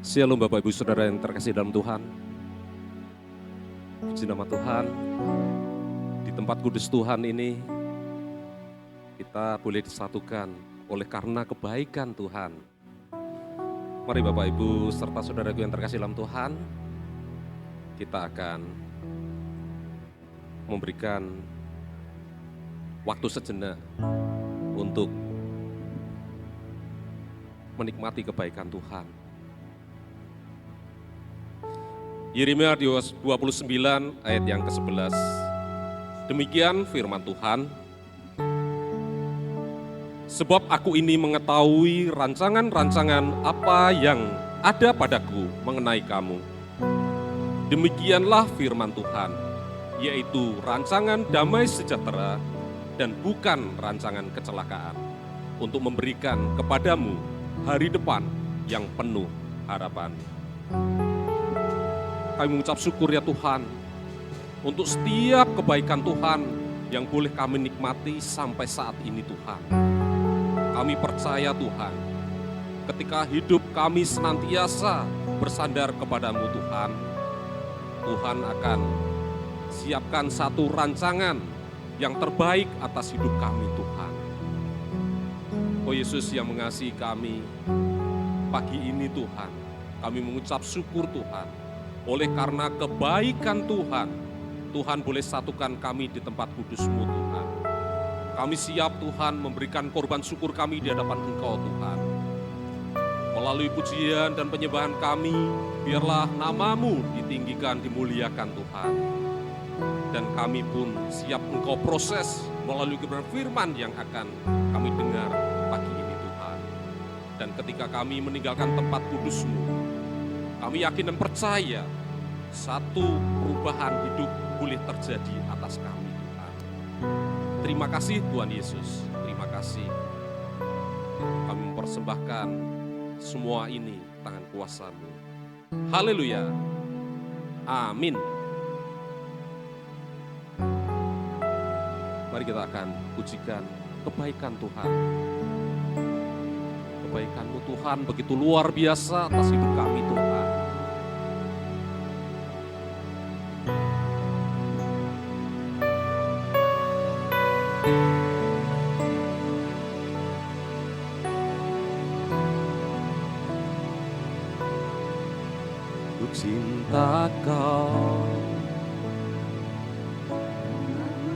Shalom Bapak Ibu Saudara yang terkasih dalam Tuhan. Puji nama Tuhan. Di tempat kudus Tuhan ini kita boleh disatukan oleh karena kebaikan Tuhan. Mari Bapak Ibu serta saudaraku yang terkasih dalam Tuhan, kita akan memberikan waktu sejenak untuk menikmati kebaikan Tuhan. Yeremia 29 ayat yang ke-11. Demikian firman Tuhan. Sebab aku ini mengetahui rancangan-rancangan apa yang ada padaku mengenai kamu. Demikianlah firman Tuhan, yaitu rancangan damai sejahtera dan bukan rancangan kecelakaan, untuk memberikan kepadamu hari depan yang penuh harapan. Kami mengucap syukur ya Tuhan, untuk setiap kebaikan Tuhan yang boleh kami nikmati sampai saat ini Tuhan. Kami percaya Tuhan, ketika hidup kami senantiasa bersandar kepadamu Tuhan, Tuhan akan siapkan satu rancangan yang terbaik atas hidup kami Tuhan. Oh Yesus yang mengasihi kami, pagi ini Tuhan, kami mengucap syukur Tuhan, oleh karena kebaikan Tuhan, Tuhan boleh satukan kami di tempat kudus-Mu Tuhan. Kami siap Tuhan memberikan korban syukur kami di hadapan Engkau Tuhan. Melalui pujian dan penyembahan kami, biarlah nama-Mu ditinggikan, dimuliakan Tuhan. Dan kami pun siap Engkau proses melalui kebenaran firman yang akan kami dengar pagi ini Tuhan. Dan ketika kami meninggalkan tempat kudus-Mu, kami yakin dan percaya satu perubahan hidup boleh terjadi atas kami Tuhan. Terima kasih Tuhan Yesus, terima kasih. Kami mempersembahkan semua ini tangan kuasa-Mu. Haleluya, amin. Mari kita akan pujikan kebaikan Tuhan. Kebaikan-Mu Tuhan begitu luar biasa atas hidup kami Tuhan. Ku cinta Kau,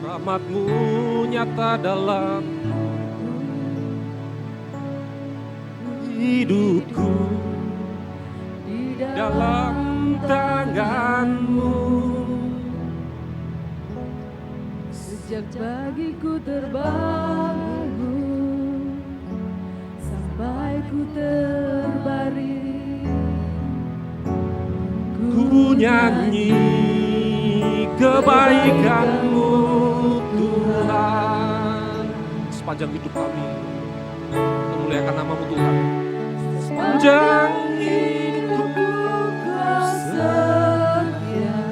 rahmat-Mu nyata dalam hidupku, di dalam tangan-Mu. Sejak pagiku terbangun sampai ku terbaring, ku nyanyi kebaikan-Mu Tuhan. Sepanjang hidup kami memuliakan nama-Mu Tuhan. Sepanjang hidupku Kau setia,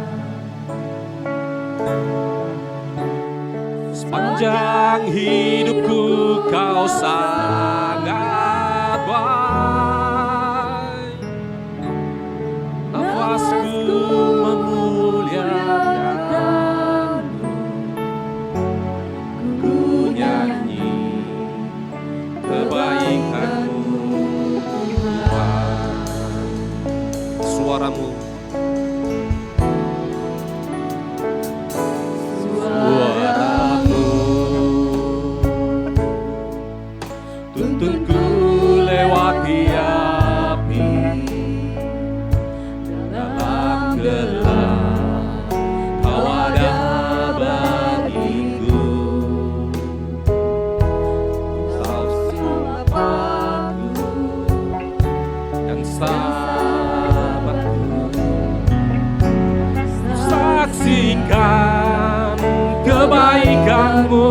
sepanjang hidupku Kau sangat baik. Nafasku memuliakan, ku nyanyi kebaikan-Mu Tuhan. Suara-Mu, tuntunku lewati api, dalam gelap Kau ada bagiku. Kau sahabatku dan sahabatku, saksikan kebaikan-Mu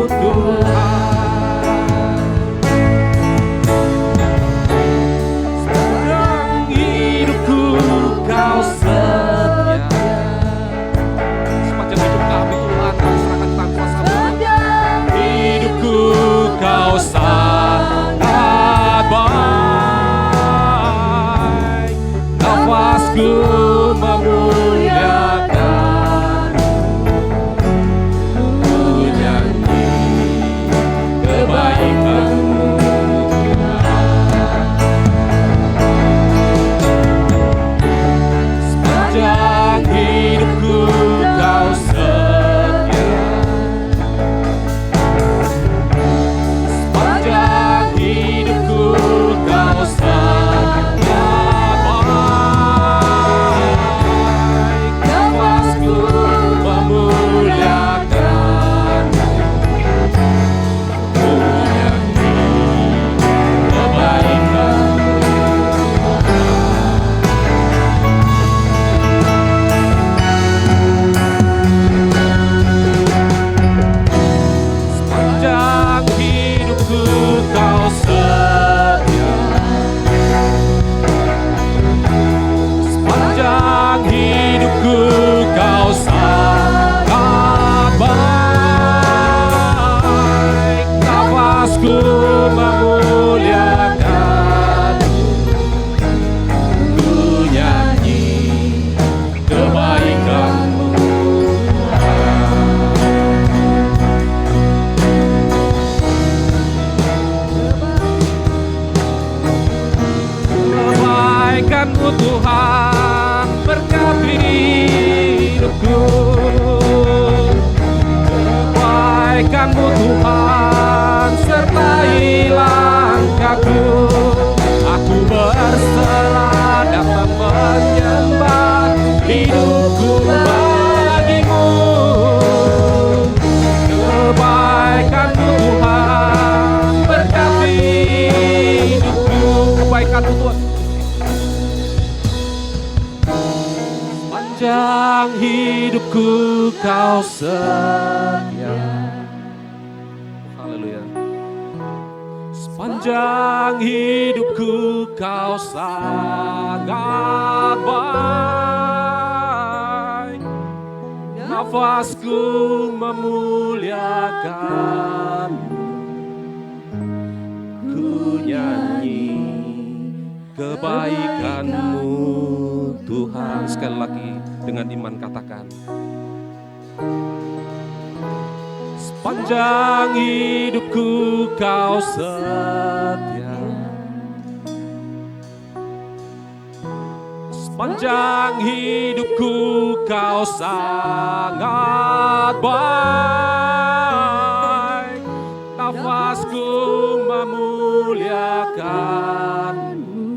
Tuhan. Kau setia, sepanjang hidup kami Tuhan, kami serahkan tangan kuasa-Mu. Hidupku Kau sangat baik. Kebaikan-Mu Tuhan berkati hidupku. Kebaikan-Mu Tuhan sertai langkahku. Aku berserah datang menyembah, hidupku bagi-Mu. Kebaikan-Mu Tuhan berkati hidupku. Kebaikan-Mu Tuhan sepanjang hidupku Kau setia. Haleluya. Sepanjang hidupku Kau sangat baik. Nafasku memuliakan, ku nyanyi kebaikan-Mu Tuhan. Sekali lagi dengan iman katakan, sepanjang hidupku Kau setia. Sepanjang hidupku Kau sangat baik. Nafasku memuliakan-Mu,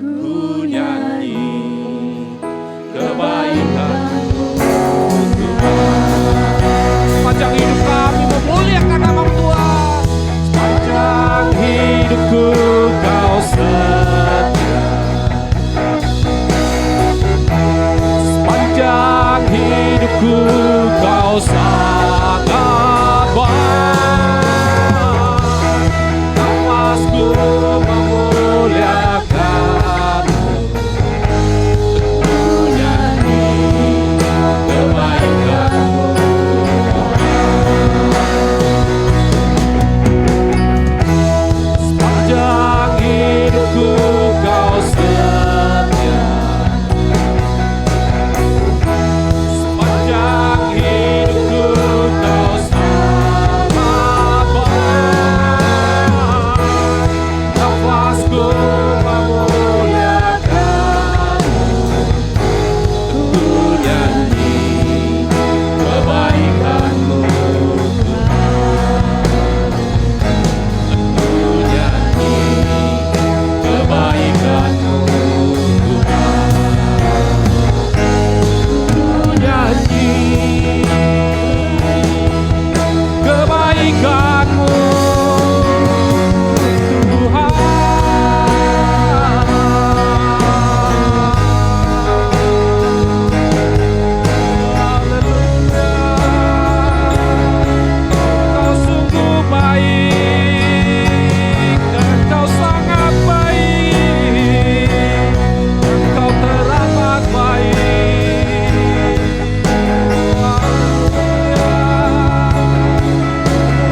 ku nyanyi kebaikan-Mu Tuhan. Sepanjang hidup kami memuliakan nama Tuhan. Sepanjang hidupku Kau setia. Sepanjang hidupku Kau sangat baik. Nafasku memuliakan-Mu, ku nyanyi kebaikan-Mu. Sepanjang hidupku Kau setia. Sepanjang hidupku Kau sangat baik. Nafasku memuliakan-Mu, ku nyanyi kebaikan-Mu Tuhan. Ku nyanyi kebaikan-Mu Tuhan. Ku nyanyi kebaikan-Mu Tuhan. Haleluya. Kau sungguh baik dan Kau sangat baik. Kau teramat baik.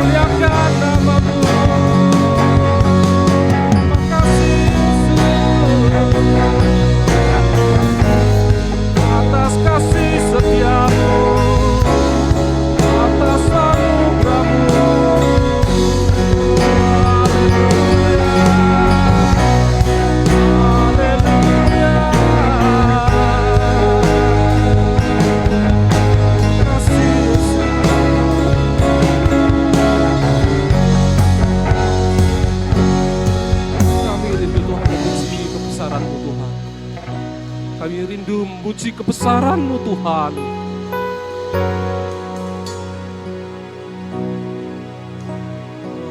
Muliakan nama-Mu. Makasih Yesus atas kasih setia-Mu, atas anugerah-Mu. Haleluya. Kasih Yesus. Kami rindu Tuhan memuji kebesaran-Mu Tuhan. Kami rindu memuji kebesaran-Mu Tuhan.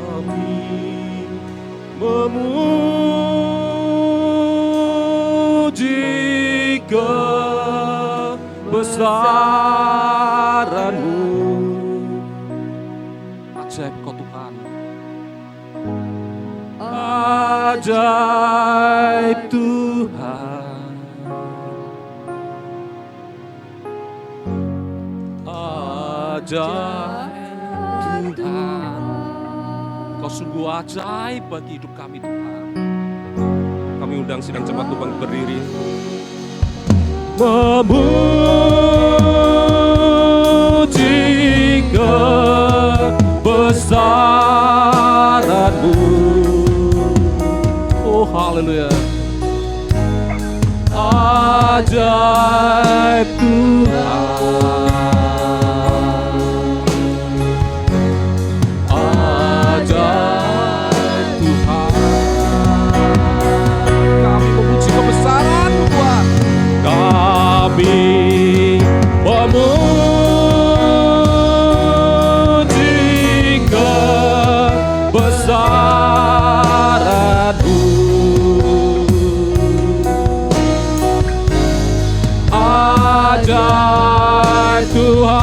Kami memuji kebesaran-Mu. Ajaib Kau Tuhan. Ajaib Tuhan. Ajaib Tuhan. Kau sungguh ajaib bagi hidup kami Tuhan. Kami undang sidang jemaat Tuhan berdiri. Memuji kebesaran-Mu. Oh haleluya. Ajaib Tuhan, ajaib Tuhan. Kami memuji kebesaran-Mu Tuhan. Kami memuji kebesaran-Mu. Ajaib Tuhan,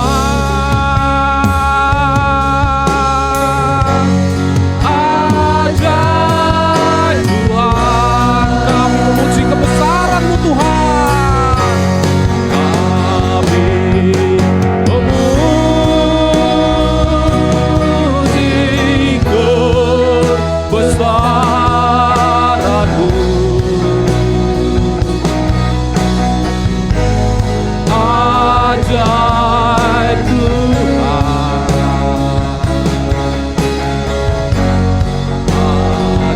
ajaib Tuhan. Kami memuji kebesaran-Mu Tuhan. Kami memuji kebesaran-Mu. Ajaib Tuhan,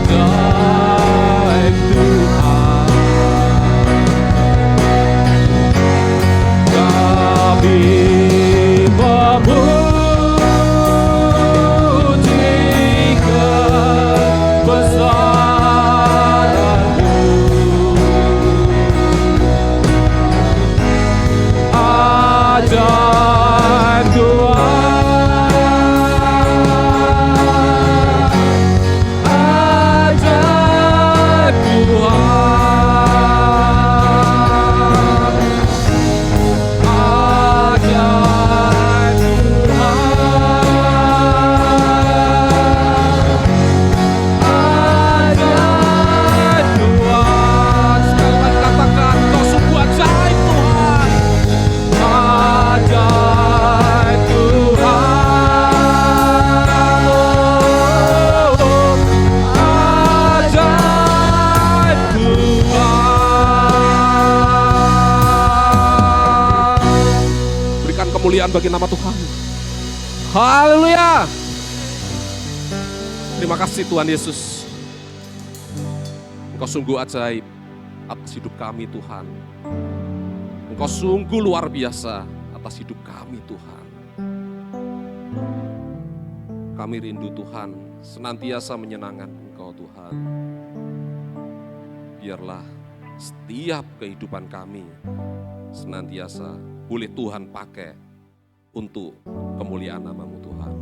ajaib Tuhan. Kami memuji kebesaran-Mu. Ajaib Tuhan, ajaib Tuhan, ajaib Tuhan, ajaib Tuhan. Sekali lagi katakan, Kau sungguh ajaib Tuhan. Ajaib Tuhan, ajaib Tuhan. Berikan kemuliaan bagi nama Tuhan. Haleluya. Terima kasih Tuhan Yesus. Engkau sungguh ajaib atas hidup kami Tuhan. Engkau sungguh luar biasa atas hidup kami Tuhan. Kami rindu Tuhan senantiasa menyenangkan Engkau Tuhan. Biarlah setiap kehidupan kami senantiasa boleh Tuhan pakai untuk kemuliaan nama-Mu Tuhan.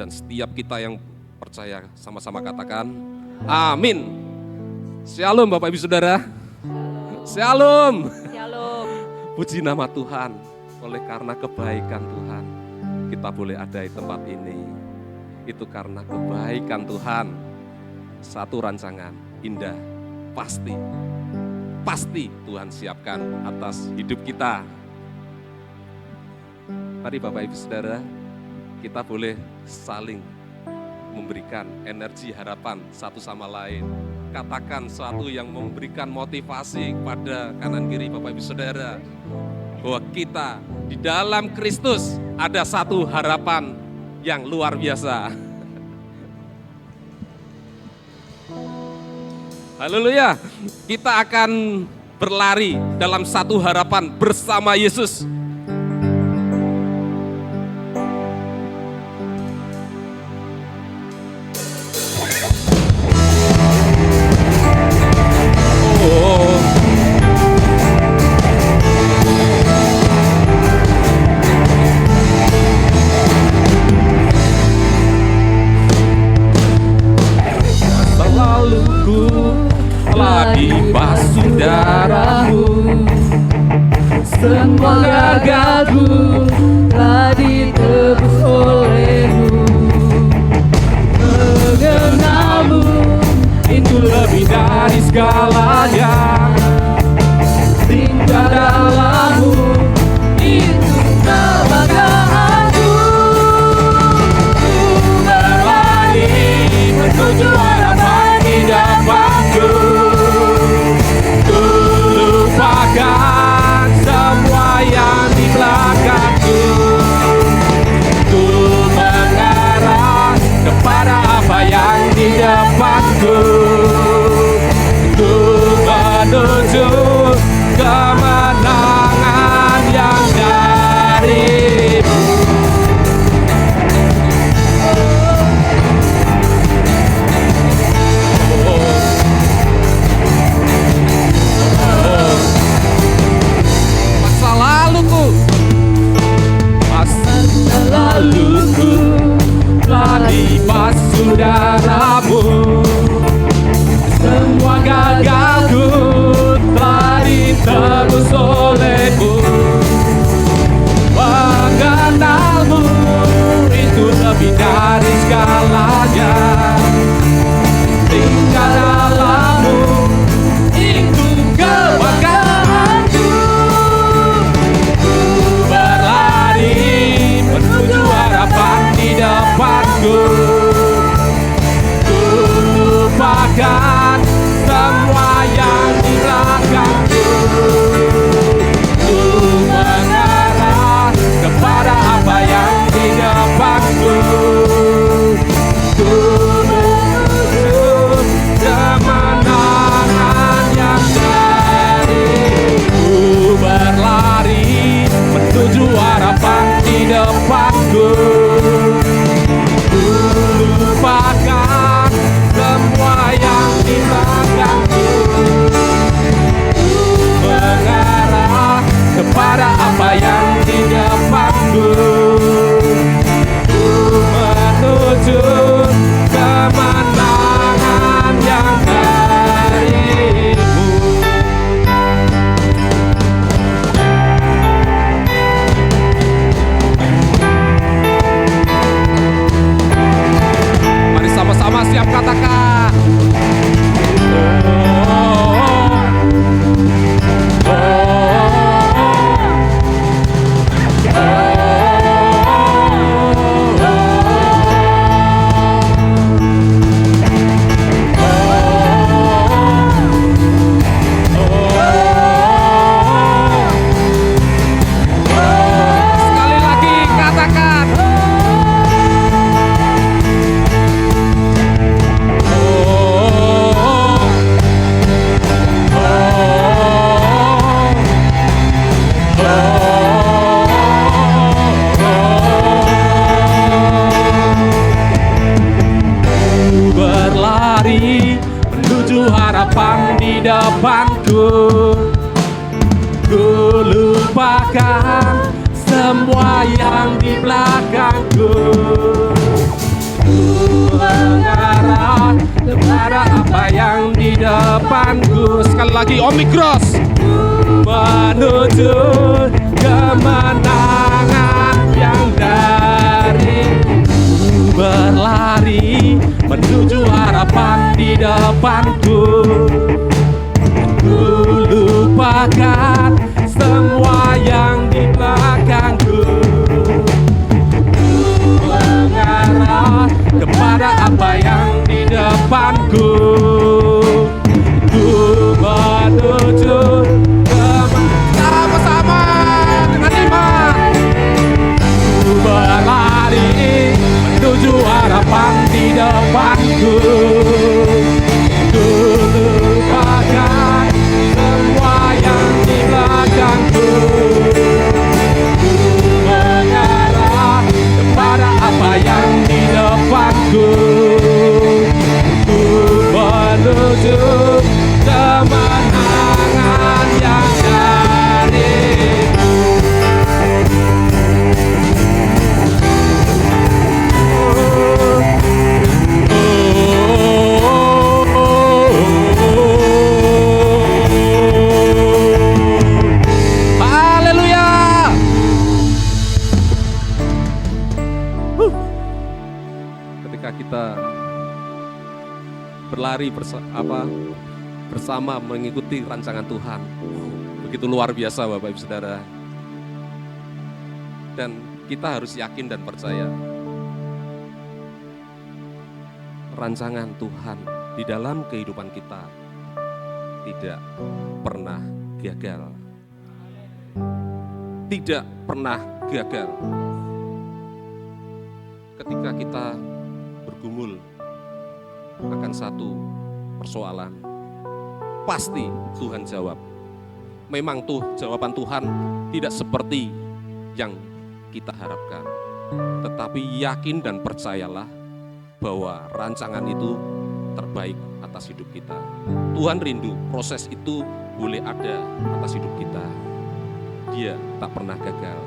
Dan setiap kita yang percaya sama-sama katakan amin. Shalom Bapak Ibu Saudara. Shalom. Shalom. Puji nama Tuhan, oleh karena kebaikan Tuhan, kita boleh ada di tempat ini. Itu karena kebaikan Tuhan. Satu rancangan indah, pasti Tuhan siapkan atas hidup kita. Mari Bapak Ibu Saudara, kita boleh saling memberikan energi harapan satu sama lain. Katakan sesuatu yang memberikan motivasi kepada kanan kiri Bapak Ibu Saudara. Bahwa kita di dalam Kristus ada satu harapan yang luar biasa. Haleluya. Kita akan berlari dalam satu harapan bersama Yesus. Dibasuh darah-Mu, semua gagalku telah ditebus oleh-Mu. Mengenal-Mu itu lebih dari segalanya. tinggal dalam-Mu itu kebanggaanku. Ku berlari menuju harapan di depanku. Lupakan semua yang di belakangku. Ku mengarah kepada apa yang di depanku. Ku menuju kemenangan. gagalku telah ditebus olehmu. Mengenalmu itu lebih dari segalanya. Tinggal dalammu itu kebanggaanku. Ku berlari menuju harapan di depanku. Ku lupakan semua yang di belakangku. Ku mengarah kepada apa yang di depanku. Ku menuju kemenangan yang dari. Ku berlari menuju harapan di depanku. Ku lupakan semua yang di belakangku. Ku mengarah kepada apa yang di depanku. Ku menuju kemenangan yang darimu. Mari sama-sama siap katakan. Sekali lagi katakan. Ku berlari menuju harapan di depanku. Ku lupakan semua yang di belakangku. Ku mengarah kepada apa yang di depanku. Sekali lagi Omikros. Menuju kemenangan yang dari. Ku berlari menuju harapan di depanku. Ku lupakan semua yang di belakangku. Ku mengarah kepada apa yang di depanku. Ku menuju sama-sama dengan iman. Ku berlari menuju harapan di depanku. Ku lupakan semua yang di belakangku. Ku mengarah kepada apa yang di depanku. Ku menuju kemenangan yang darimu. Haleluya. Ketika kita berlari bersama mengikuti rancangan Tuhan, begitu luar biasa Bapak Ibu Saudara. Dan kita harus yakin dan percaya rancangan Tuhan di dalam kehidupan kita tidak pernah gagal. Tidak pernah gagal. Ketika kita bergumul akan satu persoalan, pasti Tuhan jawab. Memang jawaban Tuhan tidak seperti yang kita harapkan, tetapi yakin dan percayalah bahwa rancangan itu terbaik atas hidup kita. Tuhan rindu proses itu boleh ada atas hidup kita. Dia tak pernah gagal.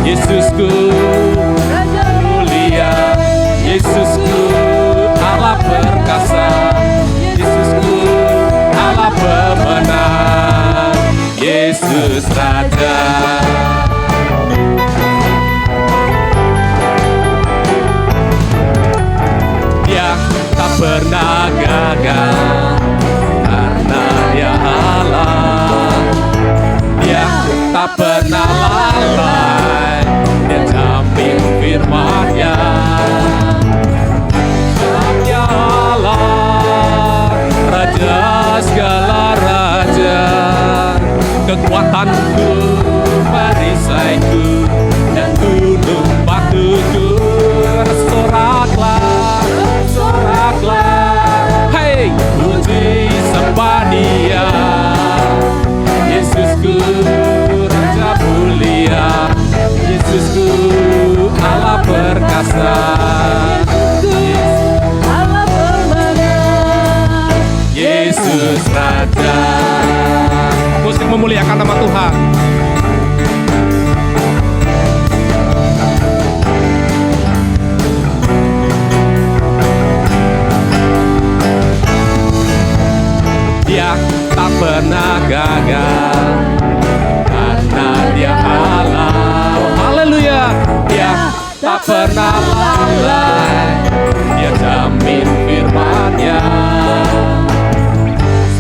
Yesusku mulia, Yesusku Allah perkasa, Yesusku Allah pemenang, Yesus Raja. Dia tak pernah gagal karena Dia Allah. Dia tak pernah lalai, Dia jamin firman-Nya. Dia Allah, Raja segala raja, kekuatanku, perisaiku, dan gunung batuku. Bersoraklah, bersoraklah, hei, puji sembah Dia. Yesusku Raja mulia, Yesusku Allah perkasa, Allah pemenang, Yesus Raja. Musik memuliakan nama Tuhan. Dia tak pernah gagal karena Dia Allah. Oh, haleluya. Dia tak pernah lalai, Dia jamin firman-Nya.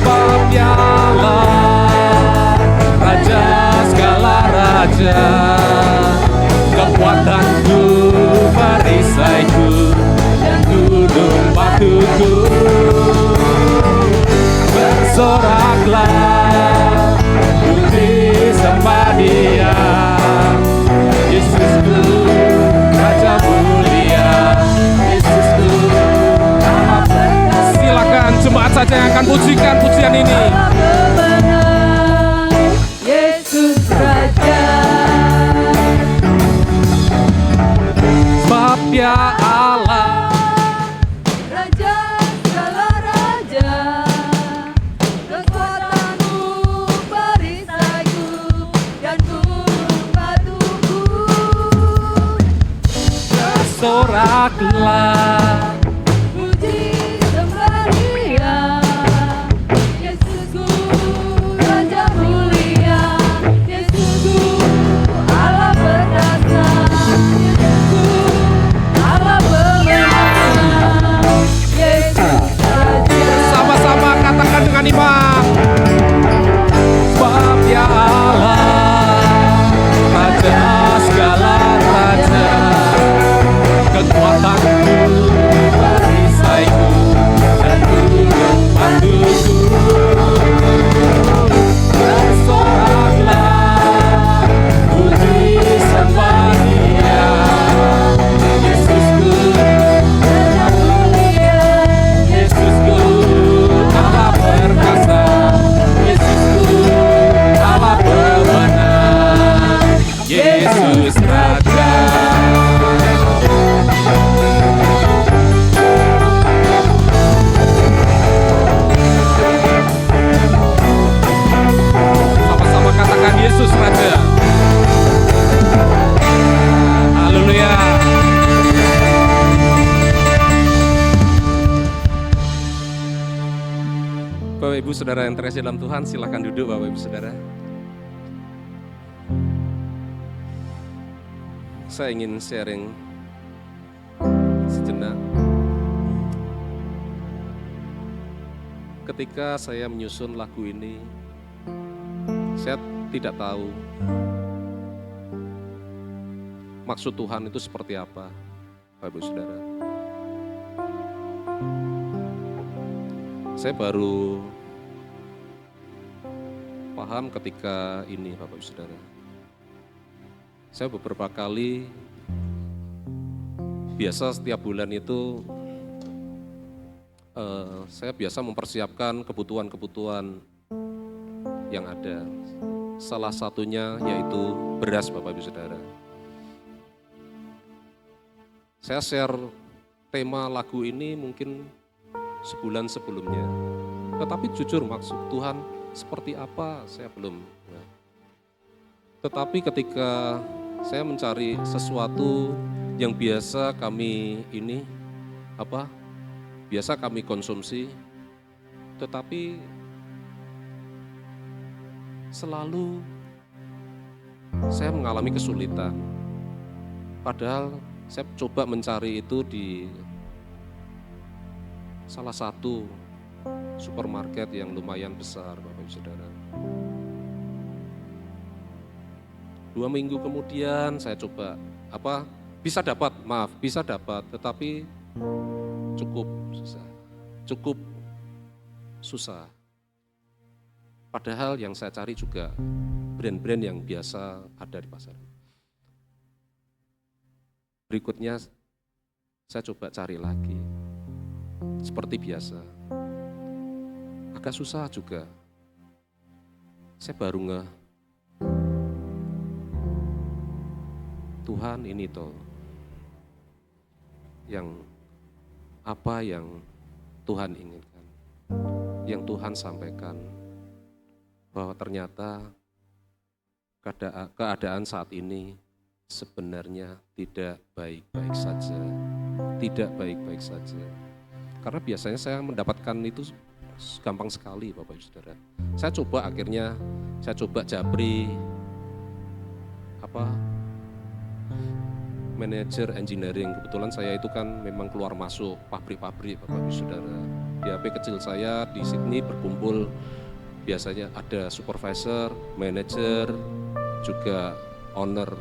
Sebab Dia Allah, Raja segala raja, kekuatanku, perisaiku, dan gunung batuku. Bersoraklah, puji sembah Dia. Yesusku Raja mulia, Yesusku Allah perkasa. Silakan jemaat saja yang akan pujikan pujian ini. Allah pemenang, Yesus Raja. Sebab Dia Allah, Raja segala raja, kekuatanku, perisaiku, dan gunung batuku. bersoraklah, Puji sembah Dia, Yesusku Raja mulia, Yesusku Allah perkasa, Yesusku Allah pemenang, Yesus Raja. sama-sama katakan dengan iman. Sebab Dia Allah, Raja segala raja, kekuatanku, perisaiku, dan gunung batuku. Bersoraklah, puji sembah Dia. Yesusku Raja mulia, Yesusku Allah perkasa, Yesusku Allah pemenang, Yesus Raja. Sama-sama katakan Yesus Raja. Haleluya. Bapak Ibu Saudara yang terkasih dalam Tuhan, silakan duduk Bapak Ibu Saudara. Saya ingin sharing sejenak. Ketika saya menyusun lagu ini, saya tidak tahu maksud Tuhan itu seperti apa, Bapak Ibu Saudara. Saya baru paham ketika ini, Bapak Ibu Saudara. Saya beberapa kali, biasa setiap bulan itu, saya biasa mempersiapkan kebutuhan-kebutuhan yang ada. Salah satunya yaitu beras, Bapak Ibu Saudara. Saya share tema lagu ini mungkin sebulan sebelumnya. Tetapi jujur maksud Tuhan seperti apa saya belum. Tetapi ketika saya mencari sesuatu yang biasa kami biasa kami konsumsi, tetapi selalu saya mengalami kesulitan. Padahal saya coba mencari itu di salah satu supermarket yang lumayan besar, Bapak Ibu Saudara. 2 minggu kemudian saya coba bisa dapat, tetapi cukup susah. Padahal yang saya cari juga brand-brand yang biasa ada di pasar. Berikutnya saya coba cari lagi, seperti biasa. Agak susah juga. Saya baru ngeh, Tuhan ini toh yang Tuhan inginkan, yang Tuhan sampaikan, bahwa ternyata keadaan saat ini sebenarnya tidak baik-baik saja. Karena biasanya saya mendapatkan itu gampang sekali, Bapak Ibu Saudara. Saya coba japri manajer engineering. Kebetulan saya itu kan memang keluar masuk pabrik-pabrik, Bapak Ibu Saudara. Di HP kecil saya di Sydney berkumpul, biasanya ada supervisor, manajer, juga owner.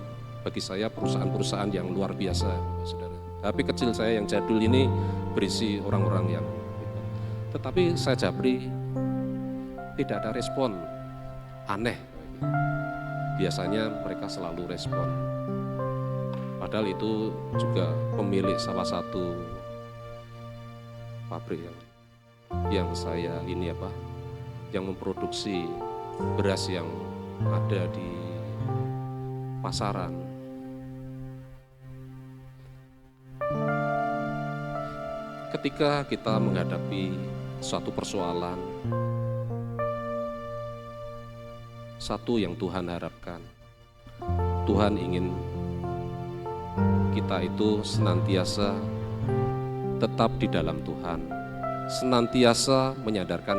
Bagi saya perusahaan-perusahaan yang luar biasa, Bapak Saudara. HP kecil saya yang jadul ini berisi orang-orang yang, tetapi saya japri, tidak ada respon, aneh. Biasanya mereka selalu respon. Padahal itu juga pemilik salah satu pabrik yang memproduksi beras yang ada di pasaran. Ketika kita menghadapi suatu persoalan, satu yang Tuhan harapkan, Tuhan ingin kita itu senantiasa tetap di dalam Tuhan, senantiasa menyadarkan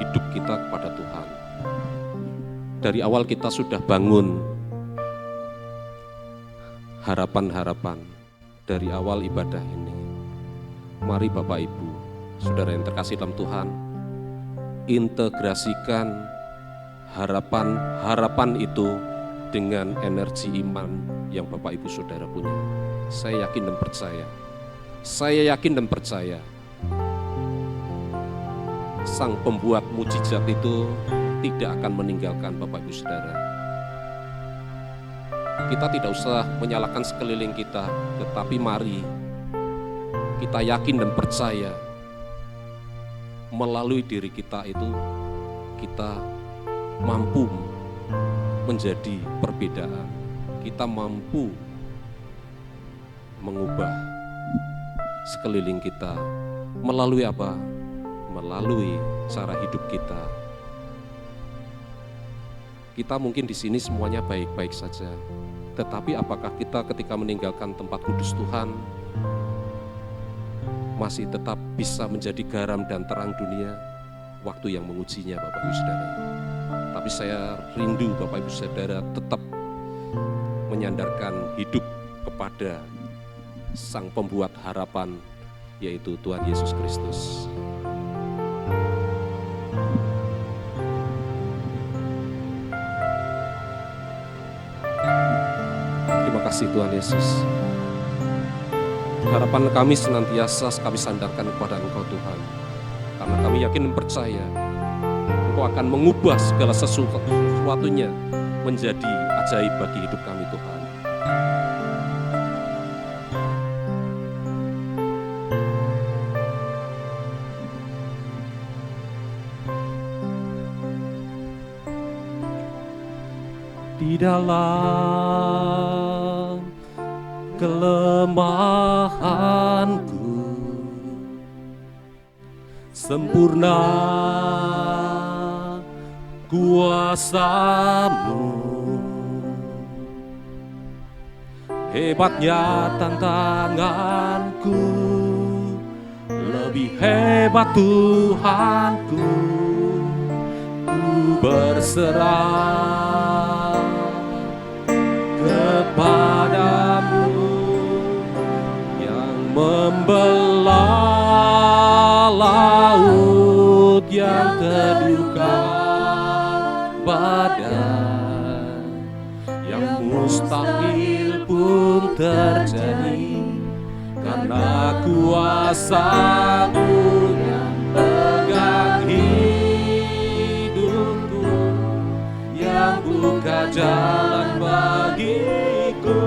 hidup kita kepada Tuhan. Dari awal kita sudah bangun harapan-harapan dari awal ibadah ini. Mari Bapak Ibu, Saudara yang terkasih dalam Tuhan, integrasikan harapan itu dengan energi iman yang Bapak Ibu Saudara punya. Saya yakin dan percaya Sang pembuat mujizat itu tidak akan meninggalkan Bapak Ibu Saudara. Kita tidak usah menyalahkan sekeliling kita, tetapi mari kita yakin dan percaya melalui diri kita itu kita mampu menjadi perbedaan. Kita mampu mengubah sekeliling kita melalui apa? Melalui cara hidup kita. Kita mungkin di sini semuanya baik-baik saja, tetapi apakah kita ketika meninggalkan tempat kudus Tuhan masih tetap bisa menjadi garam dan terang dunia? Waktu yang mengujinya, Bapak Ibu Saudara. Tapi saya rindu Bapak Ibu Saudara tetap menyandarkan hidup kepada Sang pembuat harapan, yaitu Tuhan Yesus Kristus. Terima kasih Tuhan Yesus. Harapan kami senantiasa kami sandarkan kepada Engkau Tuhan. Karena kami yakin dan percaya Engkau akan mengubah segala sesuatunya menjadi ajaib bagi hidup kami Tuhan. Di dalam kelemahanku sempurna kuasa-Mu, Hebatnya tantanganku, lebih hebat Tuhanku. Ku berserah kepadamu yang membelah laut yang teduhkan badan, yang mustahil pun terjadi karena kuasa-Mu yang pegang hidupku, yang buka jalan bagiku.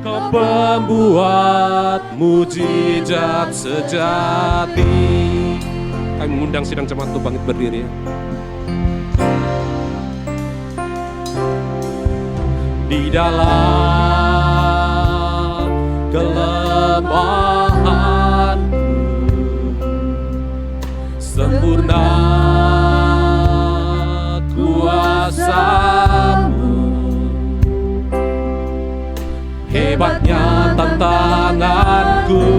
Kau pembuat mujizat sejati. Kami mengundang sidang jemaat untuk bangkit berdiri. Di dalam kelemahanku, sempurna kuasa-Mu. Hebatnya tantanganku,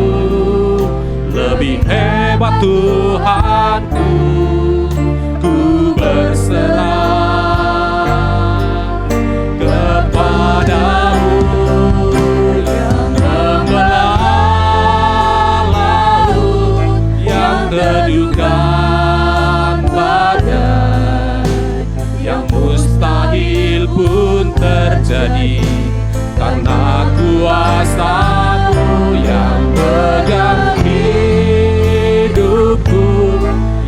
lebih hebat Tuhanku. Ku berserah kepadamu yang membelah laut yang teduhkan badan, yang mustahil pun terjadi karena kuasa-Mu yang pegang hidupku,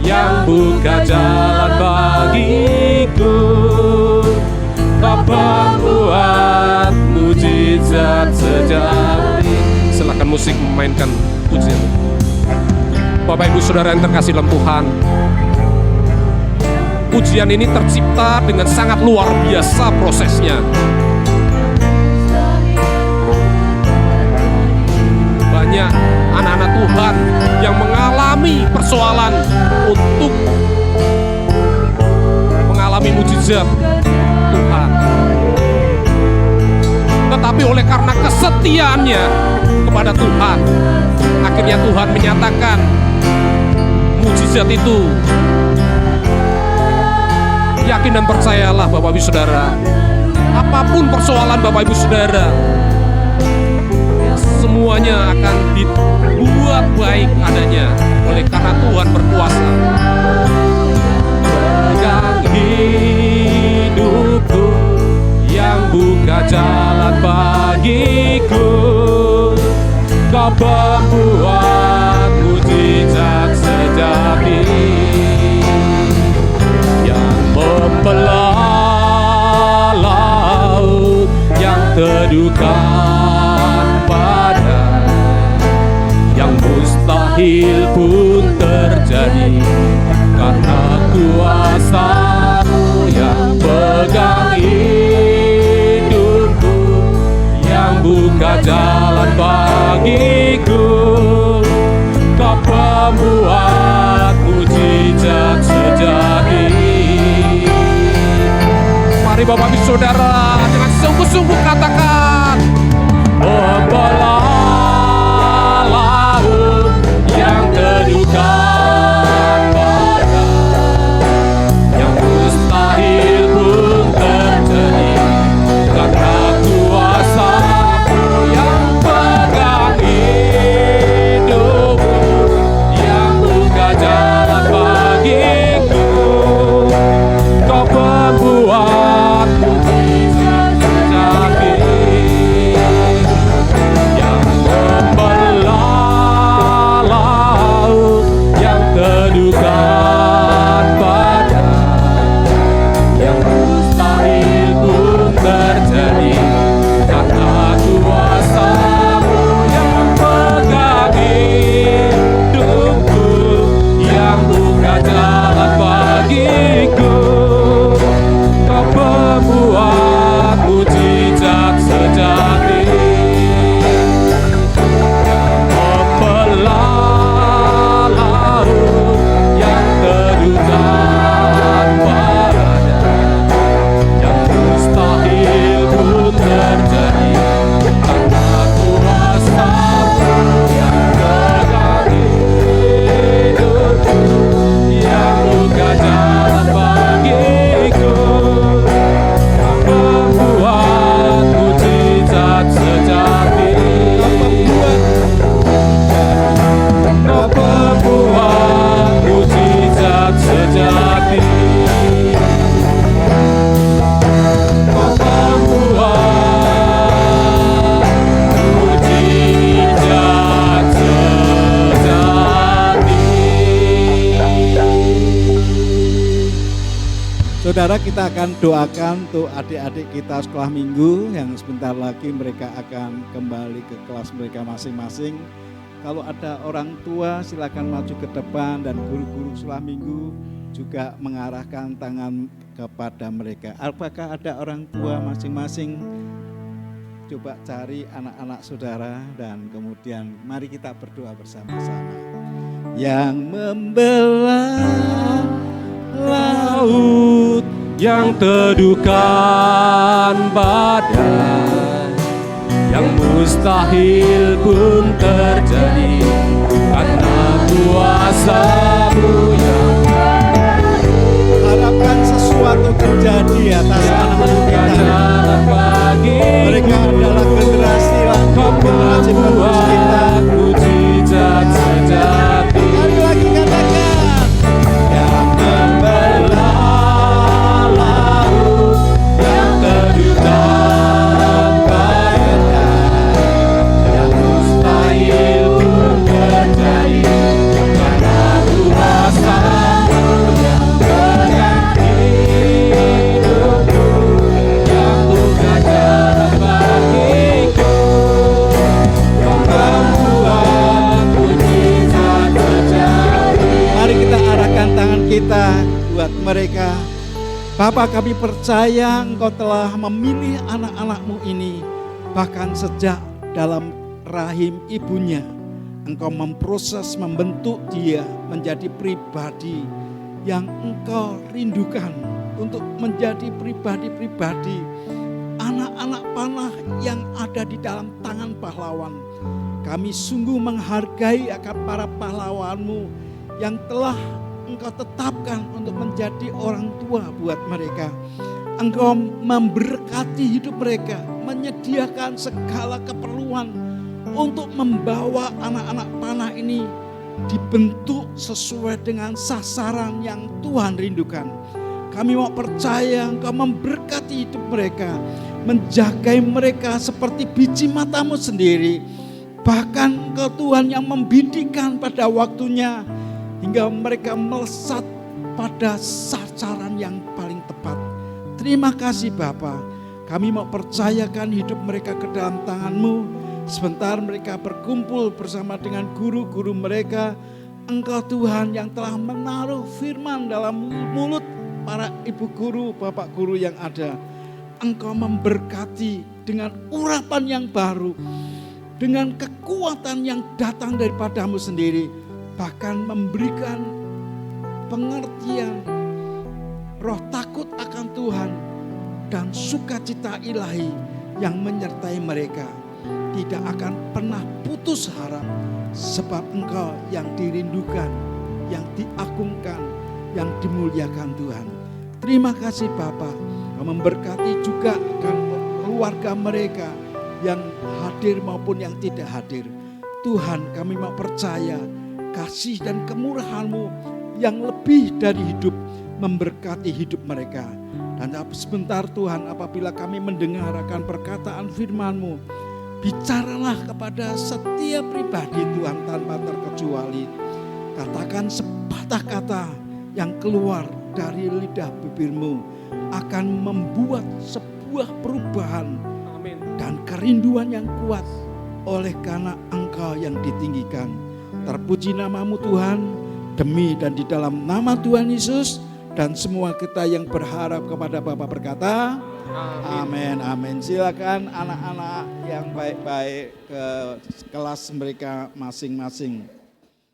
yang buka jalan bagiku. Kau pembuat mujizat sejati. Silakan musik memainkan pujian. Bapak Ibu Saudara yang terkasih dalam Tuhan, pujian ini tercipta dengan sangat luar biasa prosesnya. Banyak anak-anak Tuhan yang mengalami persoalan untuk mengalami mujizat Tuhan. Tetapi oleh karena kesetiaannya kepada Tuhan, akhirnya Tuhan menyatakan mujizat itu. Yakin dan percayalah Bapak Ibu Saudara, apapun persoalan Bapak Ibu Saudara, semuanya akan dibuat baik adanya oleh karena Tuhan berkuasa. Pegang hidupku, yang buka jalan bagiku. Kau pembuat mujizat sejati, yang membelah laut yang teduhkan badan, yang mustahil pun terjadi karena kuasa-Mu yang pegang hidupku, yang buka jalan bagiku. Kau pembuat mujizat sejati. Mari Bapak Ibu Saudara dengan sungguh-sungguh katakan, membelah laut yang teduhkan badan, yang mustahil pun terjadi karena kuasa-Mu yang pegang hidupku, yang buka jalan bagiku. Kau pembuat mujizat sejati. Saudara, kita akan doakan untuk adik-adik kita sekolah minggu yang sebentar lagi mereka akan kembali ke kelas mereka masing-masing. Kalau ada orang tua silakan maju ke depan dan guru-guru sekolah minggu juga mengarahkan tangan kepada mereka. Apakah ada orang tua masing-masing? Coba cari anak-anak saudara dan kemudian mari kita berdoa bersama-sama. Yang membelah Laut yang teduhkan badai, yang mustahil pun terjadi karena kuasa-Mu yang harapkan sesuatu terjadi atas anak-anak kita. Mereka adalah generasi langkah generasi penerus kita. Mujizat sejati. Mari lagi katakan, yang membelah laut, yang teduhkan badai, yang mustahil pun terjadi karena kuasa-Mu yang pegang hidupku, yang bukan jalan bagiku, yang membuat mujizat terjadi. Mari kita arahkan tangan kita buat mereka. Bapa, kami percaya Engkau telah memilih anak-anak-Mu ini. Bahkan sejak dalam rahim ibunya, Engkau memproses, membentuk dia menjadi pribadi yang Engkau rindukan untuk menjadi pribadi-pribadi anak-anak panah yang ada di dalam tangan pahlawan. Kami sungguh menghargai akan para pahlawan-Mu yang telah Engkau tetapkan untuk menjadi orang tua buat mereka. Engkau memberkati hidup mereka, menyediakan segala keperluan untuk membawa anak-anak panah ini dibentuk sesuai dengan sasaran yang Tuhan rindukan. Kami mau percaya Engkau memberkati hidup mereka, menjagai mereka seperti biji mata-Mu sendiri. Bahkan Engkau Tuhan yang membidikkan pada waktunya hingga mereka melesat pada sasaran yang paling tepat. Terima kasih Bapa. Kami mau percayakan hidup mereka ke dalam tangan-Mu. Sebentar mereka berkumpul bersama dengan guru-guru mereka. Engkau Tuhan yang telah menaruh firman dalam mulut para ibu guru, bapak guru yang ada. Engkau memberkati dengan urapan yang baru, dengan kekuatan yang datang daripada-Mu sendiri. Bahkan memberikan pengertian roh takut akan Tuhan dan sukacita ilahi yang menyertai mereka. Tidak akan pernah putus harap sebab Engkau yang dirindukan, yang diagungkan, yang dimuliakan Tuhan. Terima kasih Bapa. Kau memberkati juga akan keluarga mereka yang hadir maupun yang tidak hadir. Tuhan, kami mau percaya kasih dan kemurahan-Mu yang lebih dari hidup memberkati hidup mereka. Dan sebentar Tuhan, apabila kami mendengar akan perkataan firman-Mu, bicaralah kepada setiap pribadi Tuhan tanpa terkecuali. Katakan sepatah kata yang keluar dari lidah bibir-Mu akan membuat sebuah perubahan dan kerinduan yang kuat oleh karena Engkau yang ditinggikan. Terpuji nama-Mu Tuhan, demi dan di dalam nama Tuhan Yesus, dan semua kita yang berharap kepada Bapa berkata, amin, amin. Silakan anak-anak yang baik-baik ke kelas mereka masing-masing.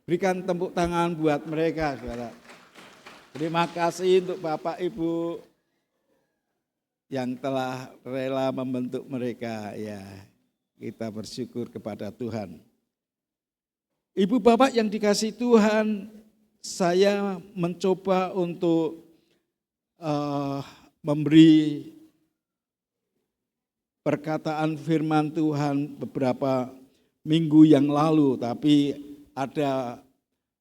Berikan tepuk tangan buat mereka, saudara. Terima kasih untuk Bapak Ibu yang telah rela membentuk mereka. Ya, kita bersyukur kepada Tuhan. Ibu bapak yang dikasihi Tuhan, saya mencoba untuk memberi perkataan firman Tuhan beberapa minggu yang lalu, tapi ada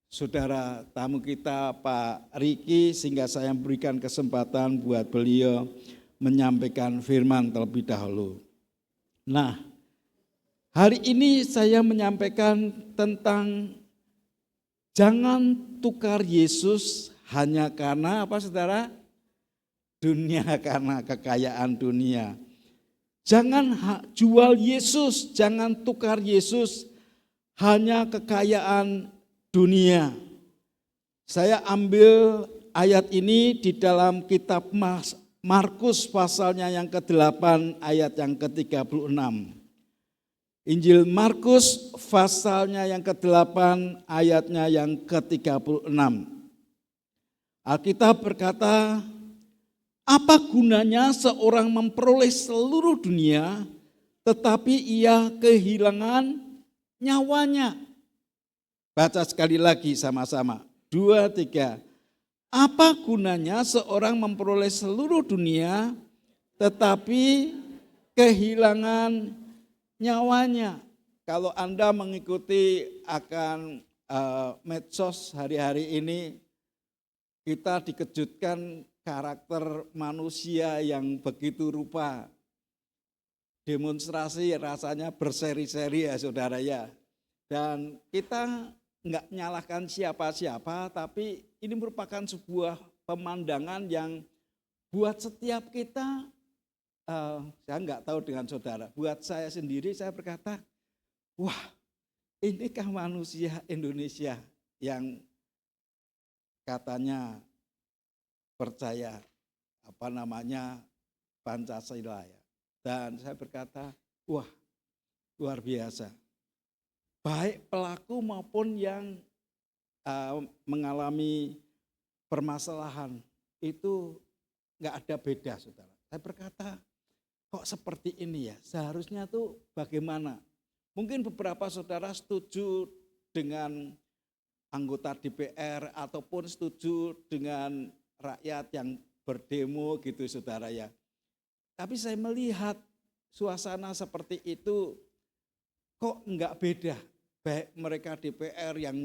saudara tamu kita Pak Riki, sehingga saya berikan kesempatan buat beliau menyampaikan firman terlebih dahulu. Nah, hari ini saya menyampaikan tentang jangan tukar Yesus hanya karena apa saudara? dunia karena kekayaan dunia. Jangan jual Yesus, jangan tukar Yesus hanya kekayaan dunia. Saya ambil ayat ini di dalam kitab Markus pasalnya yang ke-8 ayat yang ke-36. Injil Markus pasalnya yang ke-8 ayatnya yang ke-36. Alkitab berkata, apa gunanya seorang memperoleh seluruh dunia tetapi ia kehilangan nyawanya? Baca sekali lagi sama-sama. 2, 3. Apa gunanya seorang memperoleh seluruh dunia tetapi kehilangan nyawanya? Kalau Anda mengikuti akan medsos hari-hari ini, kita dikejutkan karakter manusia yang begitu rupa. Demonstrasi rasanya berseri-seri ya saudara ya. Dan kita enggak menyalahkan siapa-siapa, tapi ini merupakan sebuah pemandangan yang buat setiap kita, saya enggak tahu dengan saudara, buat saya sendiri saya berkata, wah inikah manusia Indonesia yang katanya percaya Pancasila ya. Dan saya berkata, wah luar biasa. Baik pelaku maupun yang mengalami permasalahan itu nggak ada beda saudara. Saya berkata, kok seperti ini ya, seharusnya tuh bagaimana? Mungkin beberapa saudara setuju dengan anggota DPR ataupun setuju dengan rakyat yang berdemo gitu saudara ya. Tapi saya melihat suasana seperti itu kok enggak beda. Baik mereka DPR yang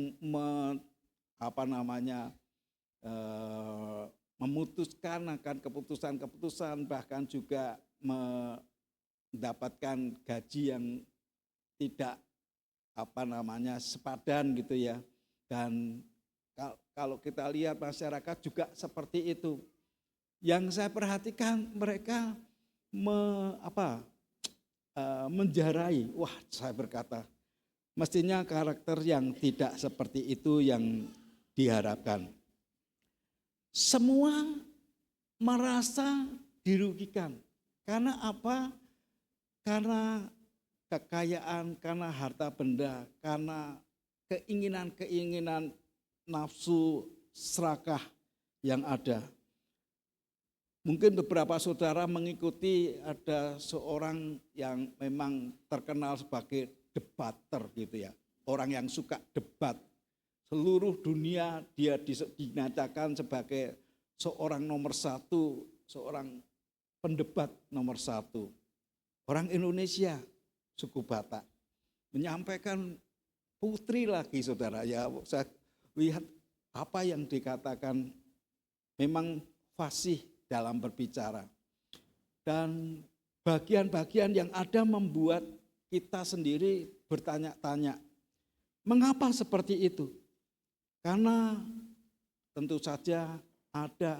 memutuskan akan keputusan-keputusan, bahkan juga mendapatkan gaji yang tidak sepadan gitu ya. Dan kalau kita lihat masyarakat juga seperti itu. Yang saya perhatikan mereka menjarai. Wah, saya berkata, mestinya karakter yang tidak seperti itu yang diharapkan. Semua merasa dirugikan. Karena apa? Karena kekayaan, karena harta benda, karena keinginan-keinginan nafsu serakah yang ada. Mungkin beberapa saudara mengikuti ada seorang yang memang terkenal sebagai debater gitu ya. Orang yang suka debat. Seluruh dunia dia dinyatakan sebagai seorang nomor satu, seorang pendebat nomor satu. Orang Indonesia, suku Batak. Menyampaikan putri lagi saudara ya, saya lihat apa yang dikatakan memang fasih dalam berbicara. Dan bagian-bagian yang ada membuat kita sendiri bertanya-tanya, mengapa seperti itu? Karena tentu saja ada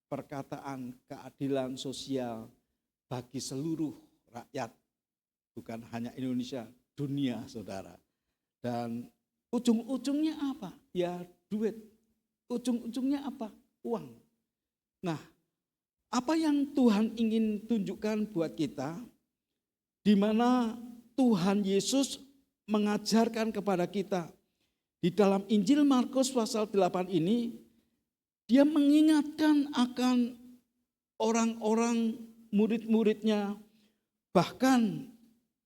perkataan keadilan sosial bagi seluruh rakyat, bukan hanya Indonesia, dunia saudara. Dan ujung-ujungnya apa? Ya duit. Ujung-ujungnya apa? Uang. Nah, apa yang Tuhan ingin tunjukkan buat kita, di mana Tuhan Yesus mengajarkan kepada kita. Di dalam Injil Markus pasal 8 ini, dia mengingatkan akan orang-orang murid-muridnya, bahkan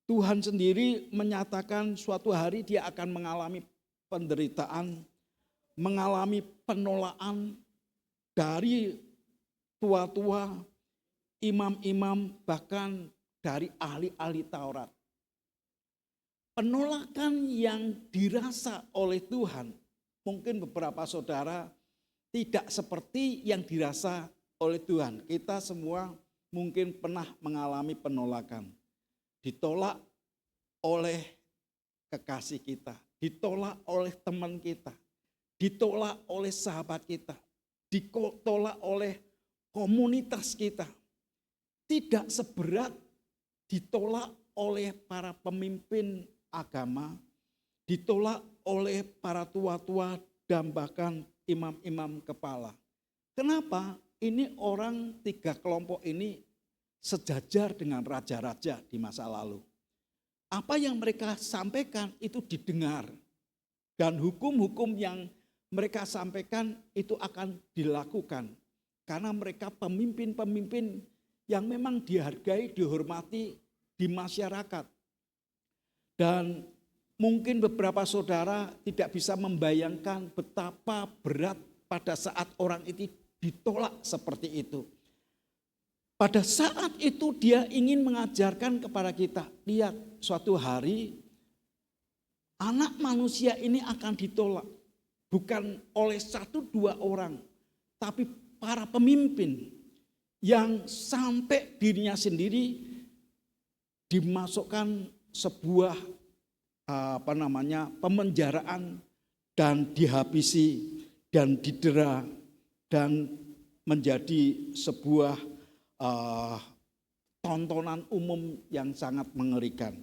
Tuhan sendiri menyatakan suatu hari dia akan mengalami penderitaan, mengalami penolakan dari tua-tua, imam-imam, bahkan dari ahli-ahli Taurat. Penolakan yang dirasa oleh Tuhan, mungkin beberapa saudara tidak seperti yang dirasa oleh Tuhan. Kita semua mungkin pernah mengalami penolakan. Ditolak oleh kekasih kita, ditolak oleh teman kita, ditolak oleh sahabat kita, ditolak oleh komunitas kita tidak seberat ditolak oleh para pemimpin agama, ditolak oleh para tua-tua dan bahkan imam-imam kepala. Kenapa? Ini orang 3 kelompok ini sejajar dengan raja-raja di masa lalu. Apa yang mereka sampaikan itu didengar. Dan hukum-hukum yang mereka sampaikan itu akan dilakukan. Karena mereka pemimpin-pemimpin yang memang dihargai, dihormati di masyarakat. Dan mungkin beberapa saudara tidak bisa membayangkan betapa berat pada saat orang itu ditolak seperti itu. Pada saat itu dia ingin mengajarkan kepada kita, lihat suatu hari anak manusia ini akan ditolak. Bukan oleh 1-2 orang, tapi para pemimpin yang sampai dirinya sendiri dimasukkan sebuah pemenjaraan dan dihabisi dan didera dan menjadi sebuah tontonan umum yang sangat mengerikan.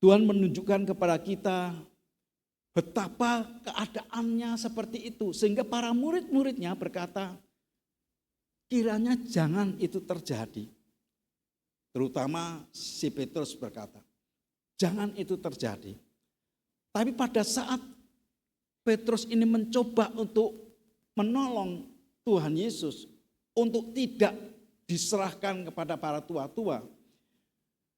Tuhan menunjukkan kepada kita betapa keadaannya seperti itu. Sehingga para murid-muridnya berkata, kiranya jangan itu terjadi. Terutama si Petrus berkata, jangan itu terjadi. Tapi pada saat Petrus ini mencoba untuk menolong Tuhan Yesus, untuk tidak diserahkan kepada para tua-tua,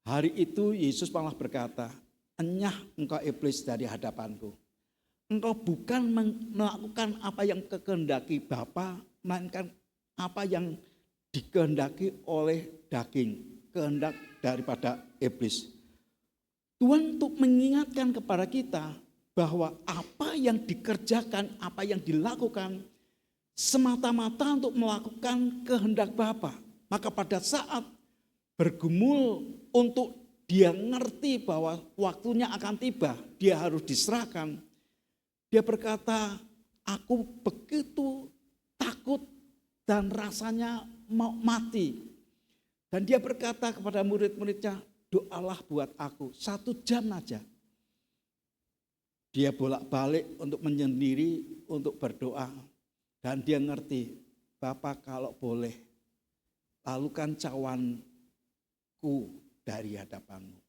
hari itu Yesus malah berkata, enyah engkau iblis dari hadapanku. Engkau bukan melakukan apa yang kehendaki Bapa, melainkan apa yang dikehendaki oleh daging, kehendak daripada iblis. Tuhan untuk mengingatkan kepada kita bahwa apa yang dikerjakan, apa yang dilakukan semata-mata untuk melakukan kehendak Bapa. Maka pada saat bergumul untuk dia ngerti bahwa waktunya akan tiba, dia harus diserahkan. Dia berkata, aku begitu takut dan rasanya mau mati. Dan dia berkata kepada murid-muridnya, doalah buat aku 1 jam aja. Dia bolak-balik untuk menyendiri, untuk berdoa. Dan dia ngerti, Bapak kalau boleh, lalukan cawanku dari hadapanmu.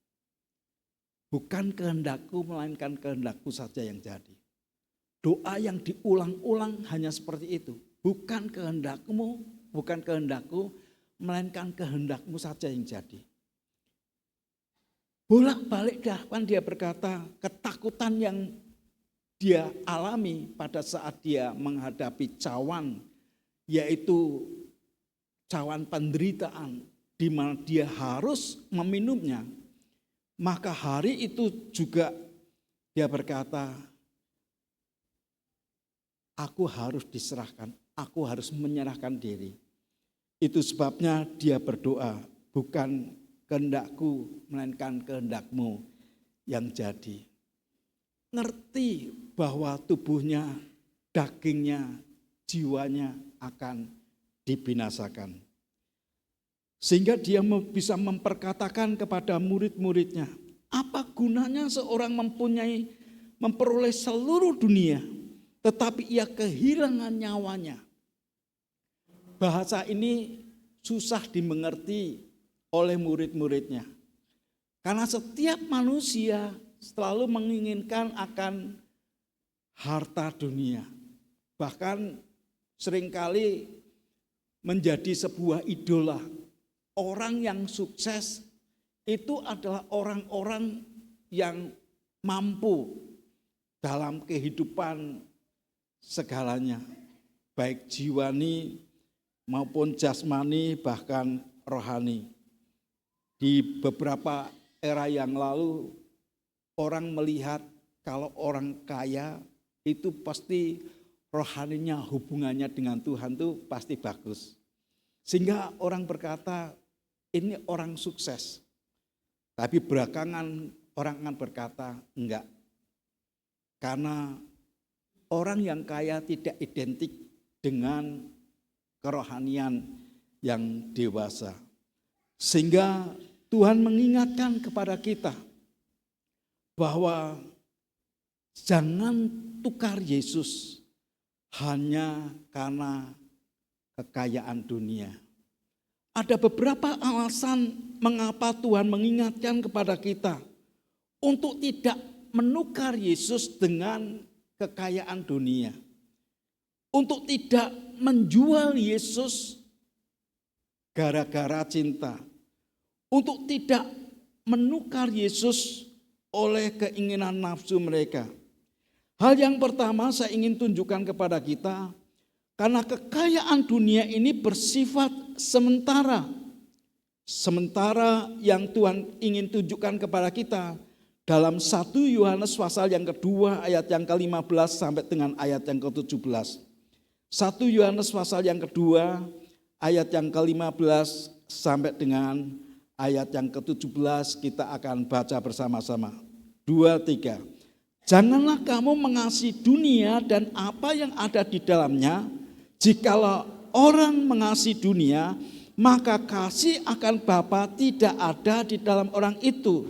Bukan kehendakku, melainkan kehendakku saja yang jadi. Doa yang diulang-ulang hanya seperti itu. Bukan kehendakmu, bukan kehendakku, melainkan kehendakmu saja yang jadi. Bolak-balik kan dia berkata, ketakutan yang dia alami pada saat dia menghadapi cawan, yaitu cawan penderitaan, di mana dia harus meminumnya. Maka hari itu juga dia berkata, aku harus diserahkan, aku harus menyerahkan diri. Itu sebabnya dia berdoa, bukan kehendakku, melainkan kehendakmu yang jadi. Ngerti bahwa tubuhnya, dagingnya, jiwanya akan dibinasakan. Sehingga dia bisa memperkatakan kepada murid-muridnya, apa gunanya seorang memperoleh seluruh dunia, tetapi ia kehilangan nyawanya. Bahasa ini susah dimengerti oleh murid-muridnya. Karena setiap manusia selalu menginginkan akan harta dunia. Bahkan seringkali menjadi sebuah idola. Orang yang sukses itu adalah orang-orang yang mampu dalam kehidupan segalanya. Baik jiwani maupun jasmani bahkan rohani. Di beberapa era yang lalu orang melihat kalau orang kaya itu pasti rohaninya, hubungannya dengan Tuhan itu pasti bagus. Sehingga orang berkata ini orang sukses. Tapi belakangan orang akan berkata enggak. Karena orang yang kaya tidak identik dengan kerohanian yang dewasa. Sehingga Tuhan mengingatkan kepada kita bahwa jangan tukar Yesus hanya karena kekayaan dunia. Ada beberapa alasan mengapa Tuhan mengingatkan kepada kita untuk tidak menukar Yesus dengan kekayaan dunia. Untuk tidak menjual Yesus gara-gara cinta. Untuk tidak menukar Yesus oleh keinginan nafsu mereka. Hal yang pertama saya ingin tunjukkan kepada kita, karena kekayaan dunia ini bersifat sementara. Sementara yang Tuhan ingin tunjukkan kepada kita dalam 1 Yohanes pasal yang kedua ayat yang ke-15 sampai dengan ayat yang ke-17. 1 Yohanes pasal yang kedua ayat yang ke-15 sampai dengan ayat yang ke-17 kita akan baca bersama-sama. 2, 3. Janganlah kamu mengasihi dunia dan apa yang ada di dalamnya. Jikalau orang mengasihi dunia, maka kasih akan Bapa tidak ada di dalam orang itu.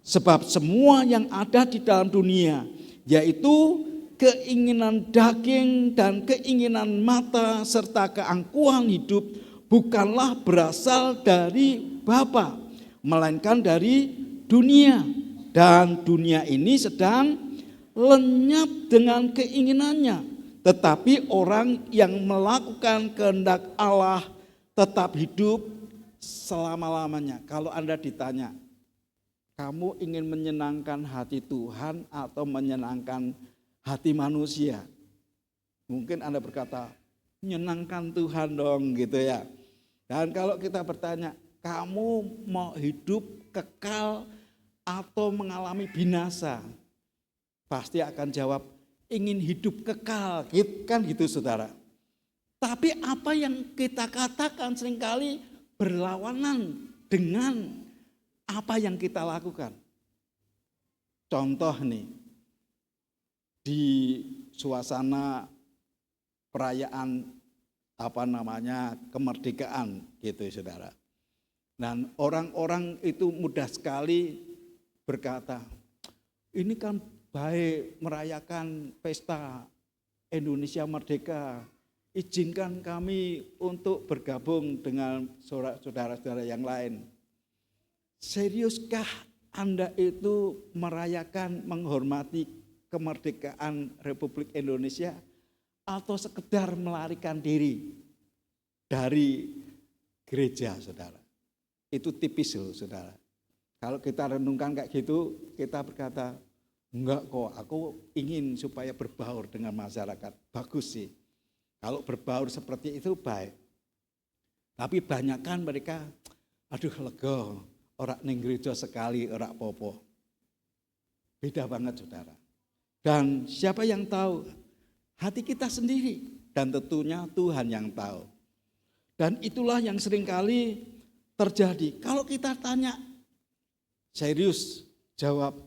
Sebab semua yang ada di dalam dunia, yaitu keinginan daging dan keinginan mata serta keangkuhan hidup, bukanlah berasal dari Bapa, melainkan dari dunia. Dan dunia ini sedang lenyap dengan keinginannya. Tetapi orang yang melakukan kehendak Allah tetap hidup selama-lamanya. Kalau Anda ditanya, kamu ingin menyenangkan hati Tuhan atau menyenangkan hati manusia? Mungkin Anda berkata, menyenangkan Tuhan dong gitu ya. Dan kalau kita bertanya, kamu mau hidup kekal atau mengalami binasa? Pasti akan jawab, ingin hidup kekal, kan gitu saudara. Tapi apa yang kita katakan seringkali berlawanan dengan apa yang kita lakukan. Contoh nih, di suasana perayaan kemerdekaan gitu saudara. Dan orang-orang itu mudah sekali berkata, ini kan baik merayakan pesta Indonesia Merdeka, izinkan kami untuk bergabung dengan saudara-saudara yang lain. Seriuskah Anda itu merayakan, menghormati kemerdekaan Republik Indonesia atau sekedar melarikan diri dari gereja, saudara? Itu tipis loh, saudara. Kalau kita renungkan kayak gitu, kita berkata, enggak kok, aku ingin supaya berbaur dengan masyarakat. Bagus sih. Kalau berbaur seperti itu baik. Tapi banyakkan mereka, aduh lega, orang ning gereja sekali, orang popo. Beda banget saudara. Dan siapa yang tahu? Hati kita sendiri. Dan tentunya Tuhan yang tahu. Dan itulah yang seringkali terjadi. Kalau kita tanya, serius jawab,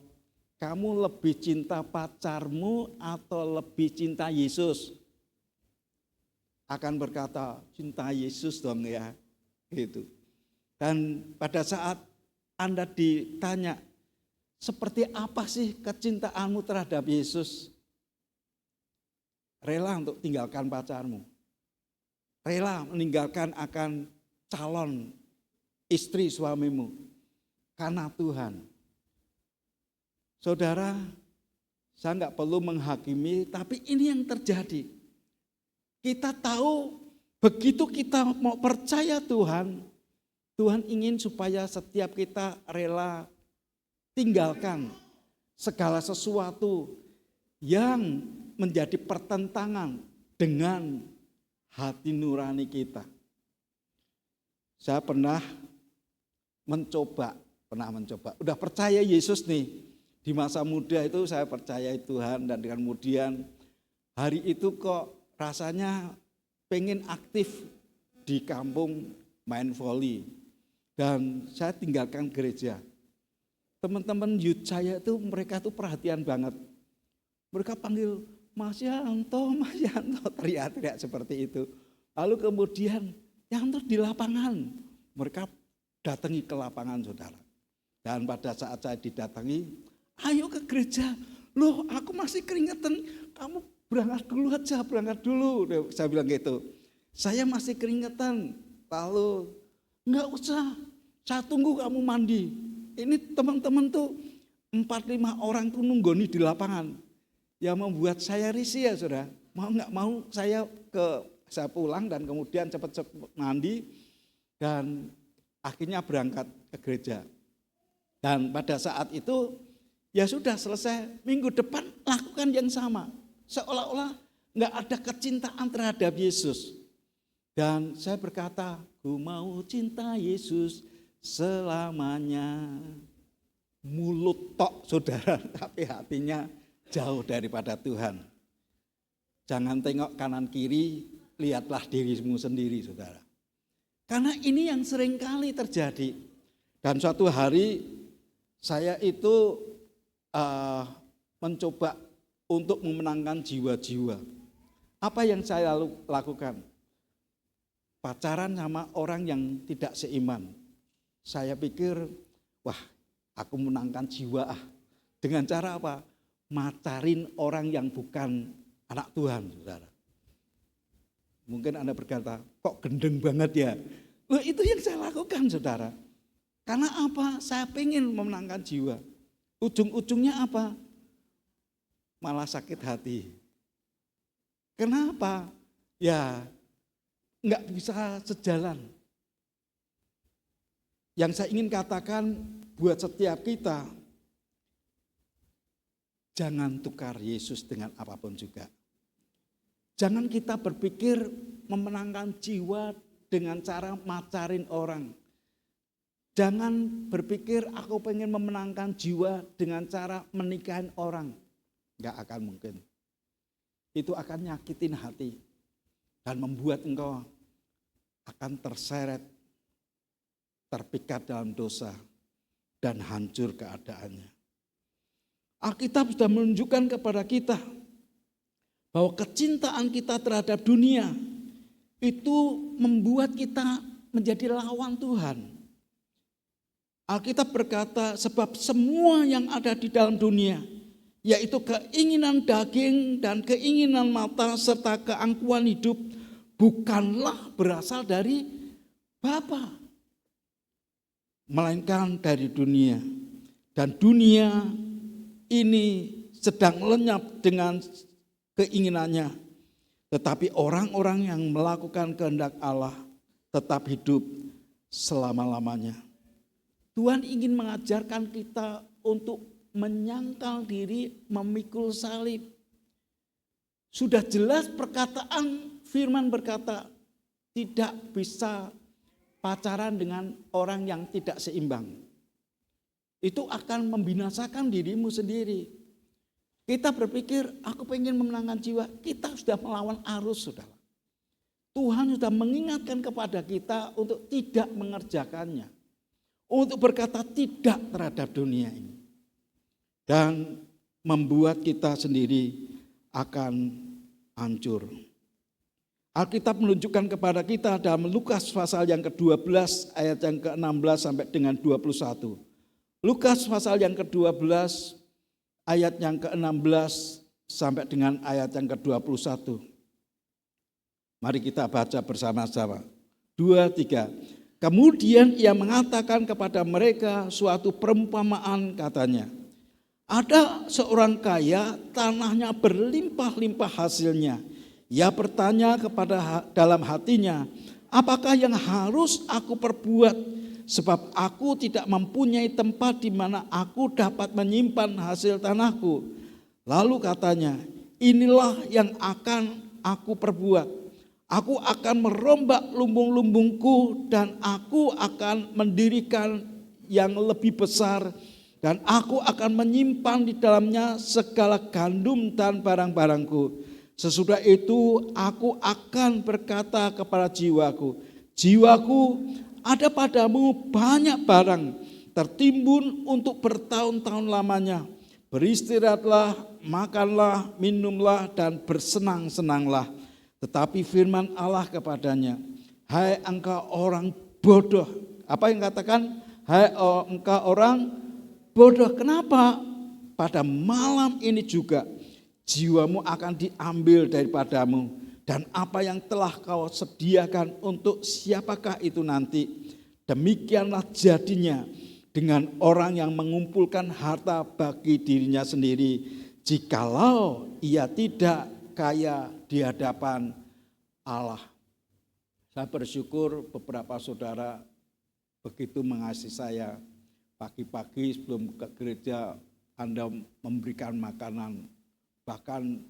kamu lebih cinta pacarmu atau lebih cinta Yesus? Akan berkata, cinta Yesus dong ya. Gitu. Dan pada saat Anda ditanya, seperti apa sih kecintaanmu terhadap Yesus? Rela untuk tinggalkan pacarmu. Rela meninggalkan akan calon istri suamimu. Karena Tuhan. Saudara, saya enggak perlu menghakimi, tapi ini yang terjadi. Kita tahu begitu kita mau percaya Tuhan, Tuhan ingin supaya setiap kita rela tinggalkan segala sesuatu yang menjadi pertentangan dengan hati nurani kita. Saya pernah mencoba, udah percaya Yesus nih. Di masa muda itu saya percaya Tuhan dan kemudian hari itu kok rasanya pengen aktif di kampung main volley. Dan saya tinggalkan gereja. Teman-teman youth saya itu mereka tuh perhatian banget. Mereka panggil Mas Yanto, teriak-teriak seperti itu. Lalu kemudian yang di lapangan, mereka datangi ke lapangan saudara. Dan pada saat saya didatangi, ayo ke gereja. Loh aku masih keringetan, kamu berangkat dulu. Saya bilang gitu. Saya masih keringetan, lalu enggak usah, saya tunggu kamu mandi. Ini teman-teman tuh 4-5 orang tuh nunggoni di lapangan. Yang membuat saya risih ya saudara. Mau enggak mau saya pulang dan kemudian cepat-cepat mandi dan akhirnya berangkat ke gereja. Dan pada saat itu ya sudah selesai, minggu depan lakukan yang sama. Seolah-olah enggak ada kecintaan terhadap Yesus. Dan saya berkata, ku mau cinta Yesus selamanya. Mulut tok saudara, tapi hatinya jauh daripada Tuhan. Jangan tengok kanan kiri, lihatlah dirimu sendiri saudara. Karena ini yang sering kali terjadi. Dan suatu hari saya itu mencoba untuk memenangkan jiwa-jiwa. Apa yang saya lakukan? Pacaran sama orang yang tidak seiman. Saya pikir, wah aku menangkan jiwa Dengan cara apa? Macarin orang yang bukan anak Tuhan saudara. Mungkin Anda berkata, kok gendeng banget ya? Loh itu yang saya lakukan saudara. Karena apa? Saya pengen memenangkan jiwa. Ujung-ujungnya apa? Malah sakit hati. Kenapa? Ya enggak bisa sejalan. Yang saya ingin katakan buat setiap kita, jangan tukar Yesus dengan apapun juga. Jangan kita berpikir memenangkan jiwa dengan cara macarin orang. Jangan berpikir aku pengen memenangkan jiwa dengan cara menikahin orang. Enggak akan mungkin. Itu akan nyakitin hati dan membuat engkau akan terseret, terpikat dalam dosa dan hancur keadaannya. Alkitab sudah menunjukkan kepada kita bahwa kecintaan kita terhadap dunia itu membuat kita menjadi lawan Tuhan. Alkitab berkata, sebab semua yang ada di dalam dunia, yaitu keinginan daging dan keinginan mata serta keangkuhan hidup, bukanlah berasal dari Bapa, melainkan dari dunia. Dan dunia ini sedang lenyap dengan keinginannya. Tetapi orang-orang yang melakukan kehendak Allah tetap hidup selama-lamanya. Tuhan ingin mengajarkan kita untuk menyangkal diri, memikul salib. Sudah jelas perkataan firman berkata, tidak bisa pacaran dengan orang yang tidak seimbang. Itu akan membinasakan dirimu sendiri. Kita berpikir, aku pengen memenangkan jiwa, kita sudah melawan arus, saudara. Tuhan sudah mengingatkan kepada kita untuk tidak mengerjakannya. Untuk berkata tidak terhadap dunia ini. Dan membuat kita sendiri akan hancur. Alkitab menunjukkan kepada kita dalam Lukas pasal yang ke-12 ayat yang ke-16 sampai dengan 21. Lukas pasal yang ke-12 ayat yang ke-16 sampai dengan ayat yang ke-21. Mari kita baca bersama-sama. 2, 3. Kemudian ia mengatakan kepada mereka suatu perumpamaan, katanya, ada seorang kaya, tanahnya berlimpah-limpah hasilnya. Ia bertanya kepada dalam hatinya, apakah yang harus aku perbuat? Sebab aku tidak mempunyai tempat di mana aku dapat menyimpan hasil tanahku. Lalu katanya, inilah yang akan aku perbuat. Aku akan merombak lumbung-lumbungku dan aku akan mendirikan yang lebih besar. Dan aku akan menyimpan di dalamnya segala gandum dan barang-barangku. Sesudah itu aku akan berkata kepada jiwaku, jiwaku, ada padamu banyak barang tertimbun untuk bertahun-tahun lamanya. Beristirahatlah, makanlah, minumlah dan bersenang-senanglah. Tetapi firman Allah kepadanya, hai engkau orang bodoh. Apa yang katakan? Hai engkau orang bodoh. Kenapa? Pada malam ini juga jiwamu akan diambil daripadamu. Dan apa yang telah kau sediakan untuk siapakah itu nanti? Demikianlah jadinya dengan orang yang mengumpulkan harta bagi dirinya sendiri, jikalau ia tidak kaya di hadapan Allah. Saya bersyukur beberapa saudara begitu mengasihi saya. Pagi-pagi sebelum ke gereja Anda memberikan makanan, bahkan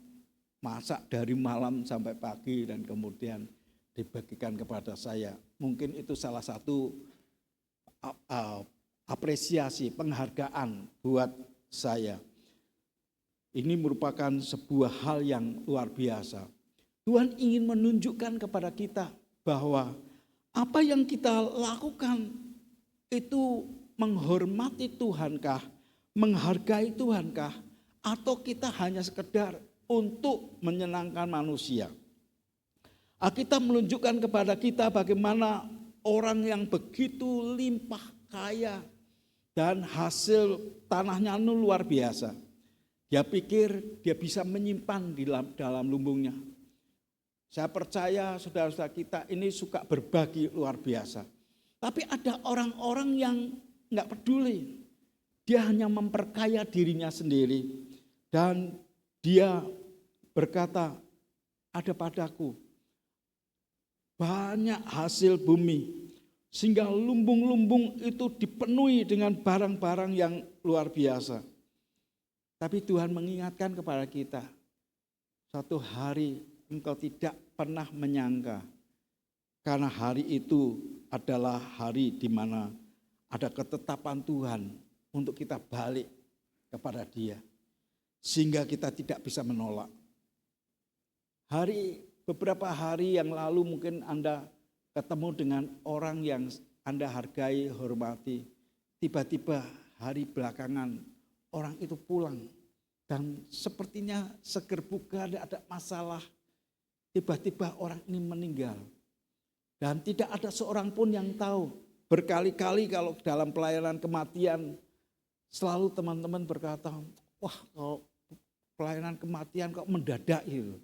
masak dari malam sampai pagi dan kemudian dibagikan kepada saya. Mungkin itu salah satu apresiasi, penghargaan buat saya. Ini merupakan sebuah hal yang luar biasa. Tuhan ingin menunjukkan kepada kita bahwa apa yang kita lakukan itu menghormati Tuhankah, menghargai Tuhankah, atau kita hanya sekedar untuk menyenangkan manusia. Alkitab menunjukkan kepada kita bagaimana orang yang begitu limpah kaya dan hasil tanahnya luar biasa. Dia pikir dia bisa menyimpan di dalam lumbungnya. Saya percaya saudara-saudara kita ini suka berbagi luar biasa. Tapi ada orang-orang yang enggak peduli. Dia hanya memperkaya dirinya sendiri. Dan dia berkata, ada padaku banyak hasil bumi. Sehingga lumbung-lumbung itu dipenuhi dengan barang-barang yang luar biasa. Tapi Tuhan mengingatkan kepada kita, satu hari engkau tidak pernah menyangka, karena hari itu adalah hari di mana ada ketetapan Tuhan untuk kita balik kepada Dia, sehingga kita tidak bisa menolak. Beberapa hari yang lalu mungkin Anda ketemu dengan orang yang Anda hargai, hormati, tiba-tiba hari belakangan orang itu pulang dan sepertinya seger bugar, ada masalah. Tiba-tiba orang ini meninggal. Dan tidak ada seorang pun yang tahu. Berkali-kali kalau dalam pelayanan kematian selalu teman-teman berkata, wah kalau pelayanan kematian kok mendadak itu.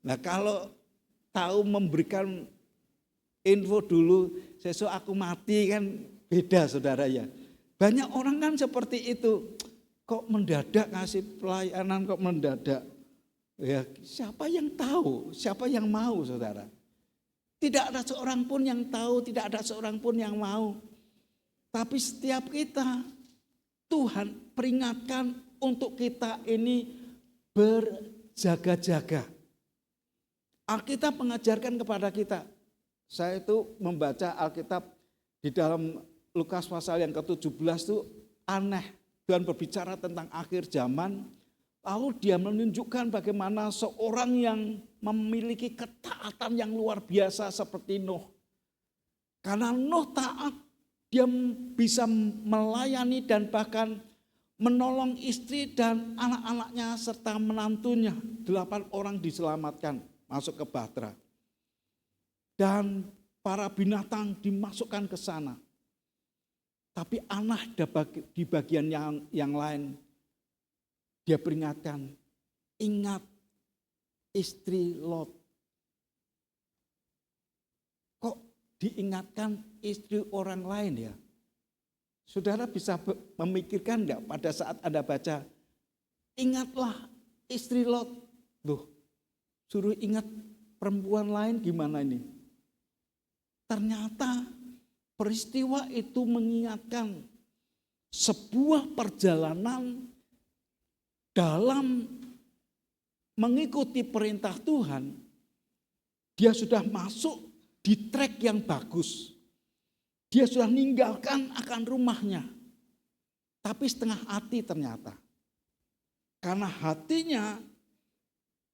Nah kalau tahu memberikan info dulu, sesuk aku mati kan beda saudara ya. Banyak orang kan seperti itu. Kok mendadak ngasih pelayanan kok mendadak. Ya, siapa yang tahu, siapa yang mau saudara. Tidak ada seorang pun yang tahu, tidak ada seorang pun yang mau. Tapi setiap kita, Tuhan peringatkan untuk kita ini berjaga-jaga. Alkitab mengajarkan kepada kita. Saya itu membaca Alkitab di dalam Lukas pasal yang ke-17 itu aneh. Tuhan berbicara tentang akhir zaman, lalu dia menunjukkan bagaimana seorang yang memiliki ketaatan yang luar biasa seperti Nuh. Karena Nuh taat, dia bisa melayani dan bahkan menolong istri dan anak-anaknya serta menantunya. 8 orang diselamatkan masuk ke bahtera. Dan para binatang dimasukkan ke sana. Tapi Anah di bagian yang lain, dia peringatkan, ingat istri Lot. Kok diingatkan istri orang lain ya? Saudara bisa memikirkan enggak pada saat Anda baca, ingatlah istri Lot. Loh, suruh ingat perempuan lain gimana ini? Ternyata peristiwa itu mengingatkan sebuah perjalanan dalam mengikuti perintah Tuhan. Dia sudah masuk di trek yang bagus. Dia sudah meninggalkan akan rumahnya. Tapi setengah hati ternyata. Karena hatinya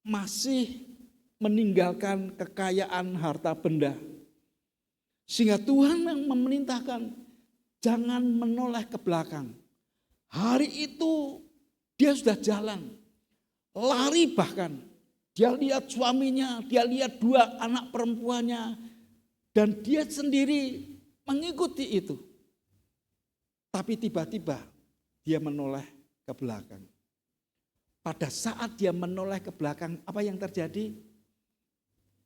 masih meninggalkan kekayaan harta benda. Sehingga Tuhan yang memerintahkan jangan menoleh ke belakang. Hari itu dia sudah jalan, lari bahkan. Dia lihat suaminya, dia lihat 2 anak perempuannya, dan dia sendiri mengikuti itu. Tapi tiba-tiba dia menoleh ke belakang. Pada saat dia menoleh ke belakang, apa yang terjadi?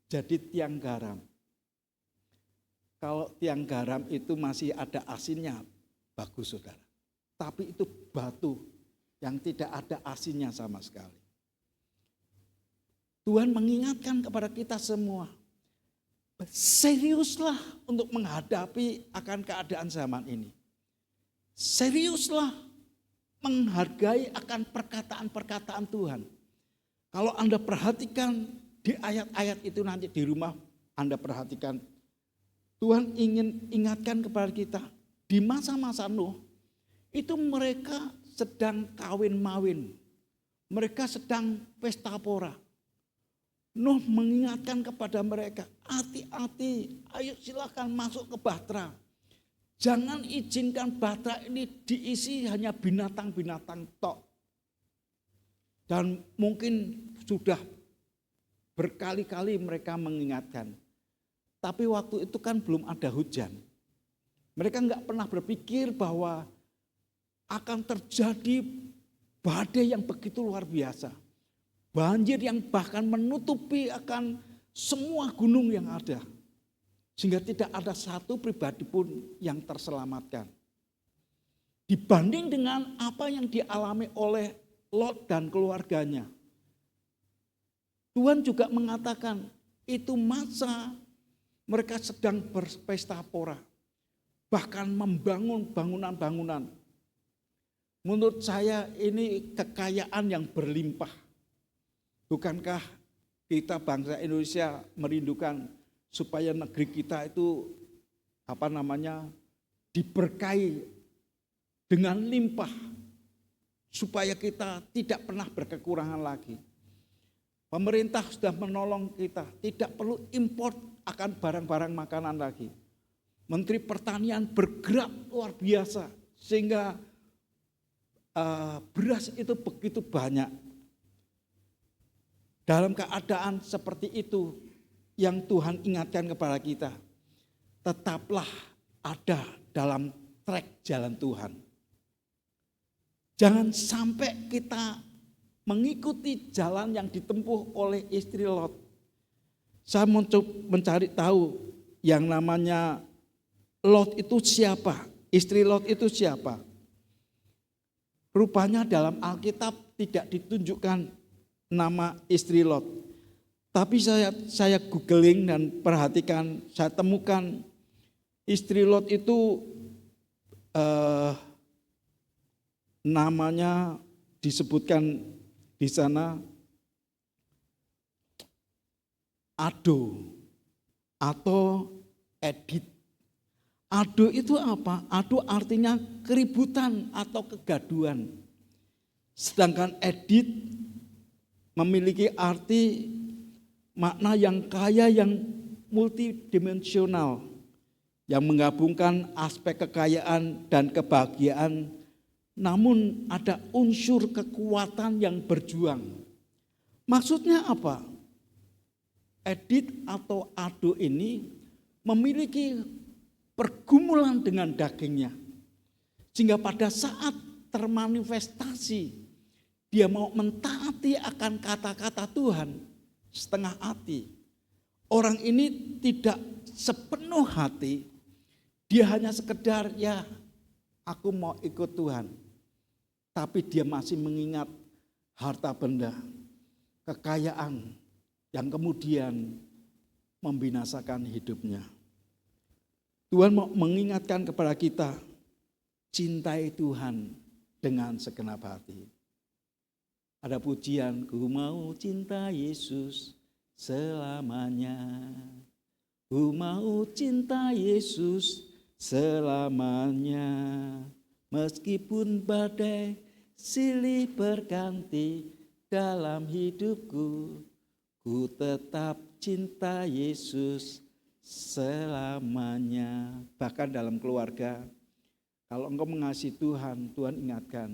Jadi tiang garam. Kalau tiang garam itu masih ada asinnya, bagus saudara. Tapi itu batu yang tidak ada asinnya sama sekali. Tuhan mengingatkan kepada kita semua, seriuslah untuk menghadapi akan keadaan zaman ini. Seriuslah menghargai akan perkataan-perkataan Tuhan. Kalau Anda perhatikan di ayat-ayat itu nanti di rumah, Anda perhatikan, Tuhan ingin ingatkan kepada kita, di masa-masa Nuh, itu mereka sedang kawin-mawin. Mereka sedang pesta pora. Nuh mengingatkan kepada mereka, hati-hati, ayo silakan masuk ke bahtera. Jangan izinkan bahtera ini diisi hanya binatang-binatang tok. Dan mungkin sudah berkali-kali mereka mengingatkan. Tapi waktu itu kan belum ada hujan. Mereka enggak pernah berpikir bahwa akan terjadi badai yang begitu luar biasa. Banjir yang bahkan menutupi akan semua gunung yang ada. Sehingga tidak ada satu pribadi pun yang terselamatkan. Dibanding dengan apa yang dialami oleh Lot dan keluarganya. Tuhan juga mengatakan itu masa mereka sedang berpesta pora. Bahkan membangun bangunan-bangunan. Menurut saya ini kekayaan yang berlimpah. Bukankah kita bangsa Indonesia merindukan supaya negeri kita itu diberkahi dengan limpah, supaya kita tidak pernah berkekurangan lagi. Pemerintah sudah menolong kita, tidak perlu import akan barang-barang makanan lagi. Menteri Pertanian bergerak luar biasa sehingga beras itu begitu banyak. Dalam keadaan seperti itu yang Tuhan ingatkan kepada kita, tetaplah ada dalam trek jalan Tuhan. Jangan sampai kita mengikuti jalan yang ditempuh oleh istri Lot. Saya mencoba mencari tahu yang namanya Lot itu siapa, istri Lot itu siapa. Rupanya dalam Alkitab tidak ditunjukkan nama istri Lot. Tapi saya googling dan perhatikan, saya temukan istri Lot itu namanya disebutkan di sana Ado atau Edit. Ado itu apa? Ado artinya keributan atau kegaduhan. Sedangkan Edit memiliki arti makna yang kaya, yang multidimensional, yang menggabungkan aspek kekayaan dan kebahagiaan, namun ada unsur kekuatan yang berjuang. Maksudnya apa? Edit atau Ado ini memiliki pergumulan dengan dagingnya, sehingga pada saat termanifestasi dia mau mentaati akan kata-kata Tuhan setengah hati. Orang ini tidak sepenuh hati, dia hanya sekedar ya aku mau ikut Tuhan. Tapi dia masih mengingat harta benda, kekayaan yang kemudian membinasakan hidupnya. Tuhan mau mengingatkan kepada kita, cintai Tuhan dengan segenap hati. Ada pujian, ku mau cinta Yesus selamanya. Ku mau cinta Yesus selamanya. Meskipun badai silih berganti dalam hidupku, ku tetap cinta Yesus selamanya. Bahkan dalam keluarga, kalau engkau mengasihi Tuhan, Tuhan ingatkan,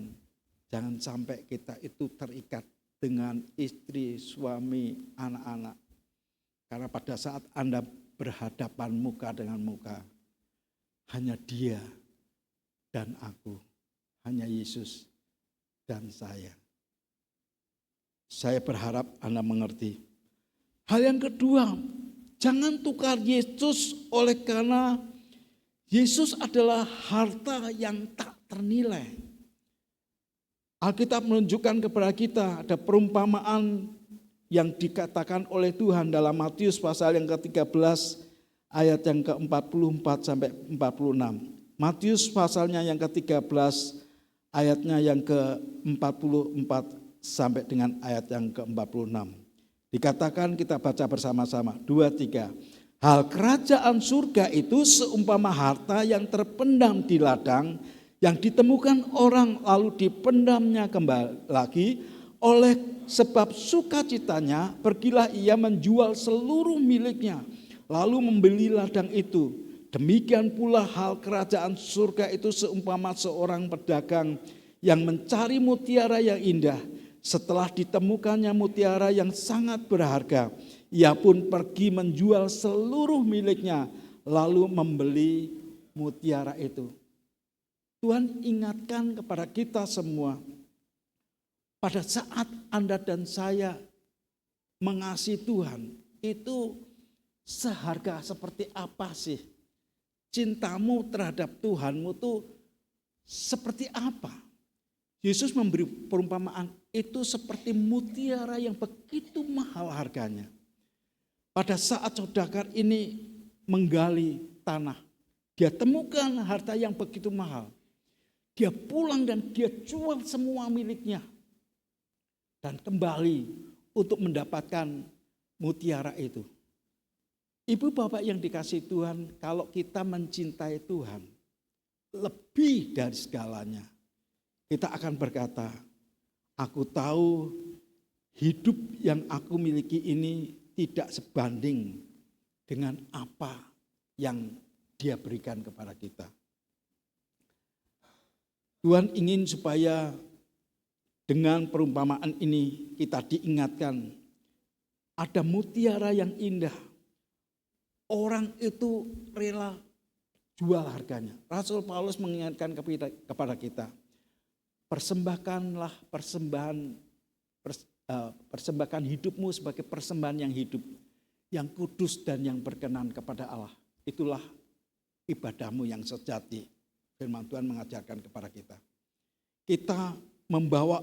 jangan sampai kita itu terikat dengan istri, suami, anak-anak. Karena pada saat Anda berhadapan muka dengan muka, hanya Dia dan aku, hanya Yesus dan saya. Saya berharap Anda mengerti. Hal yang kedua, jangan tukar Yesus oleh karena Yesus adalah harta yang tak ternilai. Alkitab menunjukkan kepada kita ada perumpamaan yang dikatakan oleh Tuhan dalam Matius pasal yang ke-13 ayat yang ke-44 sampai 46. Matius pasalnya yang ke-13 ayatnya yang ke-44 sampai dengan ayat yang ke-46. Dikatakan, kita baca bersama-sama, 2, 3. Hal kerajaan surga itu seumpama harta yang terpendam di ladang, yang ditemukan orang lalu dipendamnya kembali lagi. Oleh sebab sukacitanya, pergilah ia menjual seluruh miliknya, lalu membeli ladang itu. Demikian pula hal kerajaan surga itu seumpama seorang pedagang yang mencari mutiara yang indah. Setelah ditemukannya mutiara yang sangat berharga, ia pun pergi menjual seluruh miliknya, lalu membeli mutiara itu. Tuhan ingatkan kepada kita semua, pada saat Anda dan saya mengasihi Tuhan, itu seharga seperti apa sih? Cintamu terhadap Tuhanmu itu seperti apa? Yesus memberi perumpamaan itu seperti mutiara yang begitu mahal harganya. Pada saat saudagar ini menggali tanah, dia temukan harta yang begitu mahal. Dia pulang dan dia jual semua miliknya. Dan kembali untuk mendapatkan mutiara itu. Ibu bapak yang dikasihi Tuhan, kalau kita mencintai Tuhan lebih dari segalanya, kita akan berkata, aku tahu hidup yang aku miliki ini tidak sebanding dengan apa yang Dia berikan kepada kita. Tuhan ingin supaya dengan perumpamaan ini kita diingatkan ada mutiara yang indah. Orang itu rela jual harganya. Rasul Paulus mengingatkan kepada kita, persembahkan hidupmu sebagai persembahan yang hidup, yang kudus dan yang berkenan kepada Allah. Itulah ibadahmu yang sejati. Firman Tuhan mengajarkan kepada kita. Kita membawa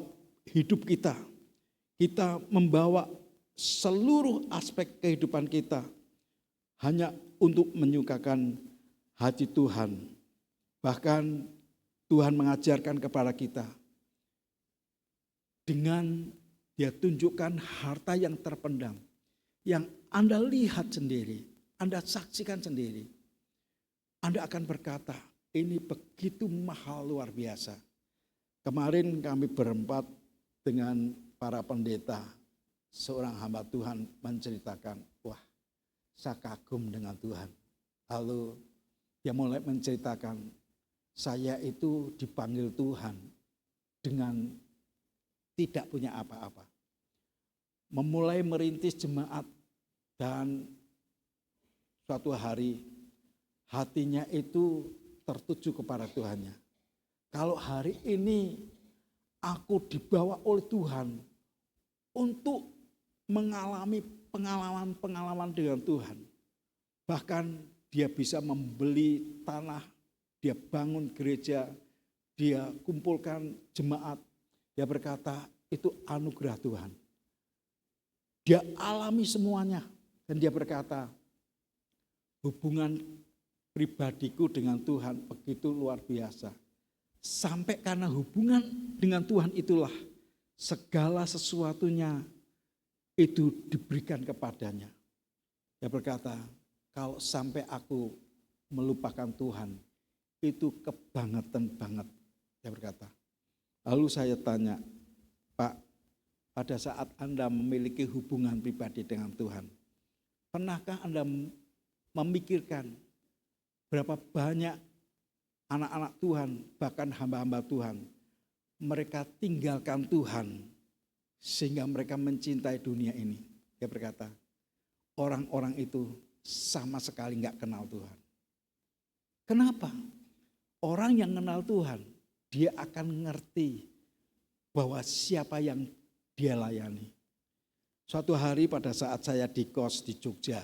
hidup kita membawa seluruh aspek kehidupan kita hanya untuk menyukakan hati Tuhan. Bahkan Tuhan mengajarkan kepada kita dengan Dia tunjukkan harta yang terpendam, yang Anda lihat sendiri, Anda saksikan sendiri. Anda akan berkata, ini begitu mahal luar biasa. Kemarin kami berempat dengan para pendeta, seorang hamba Tuhan menceritakan, wah, saya kagum dengan Tuhan. Lalu dia mulai menceritakan, saya itu dipanggil Tuhan dengan tidak punya apa-apa. Memulai merintis jemaat dan suatu hari hatinya itu tertuju kepada Tuhannya. Kalau hari ini aku dibawa oleh Tuhan untuk mengalami pengalaman-pengalaman dengan Tuhan. Bahkan dia bisa membeli tanah, dia bangun gereja, dia kumpulkan jemaat. Dia berkata, itu anugerah Tuhan. Dia alami semuanya. Dan dia berkata, hubungan pribadiku dengan Tuhan begitu luar biasa. Sampai karena hubungan dengan Tuhan itulah segala sesuatunya itu diberikan kepadanya. Dia berkata, kalau sampai aku melupakan Tuhan, itu kebangetan banget. Dia berkata. Lalu saya tanya, Pak, pada saat Anda memiliki hubungan pribadi dengan Tuhan, pernahkah Anda memikirkan berapa banyak anak-anak Tuhan, bahkan hamba-hamba Tuhan, mereka tinggalkan Tuhan sehingga mereka mencintai dunia ini. Dia berkata, orang-orang itu sama sekali nggak kenal Tuhan. Kenapa? Orang yang kenal Tuhan, dia akan ngerti bahwa siapa yang dia layani. Suatu hari pada saat saya di kos di Jogja,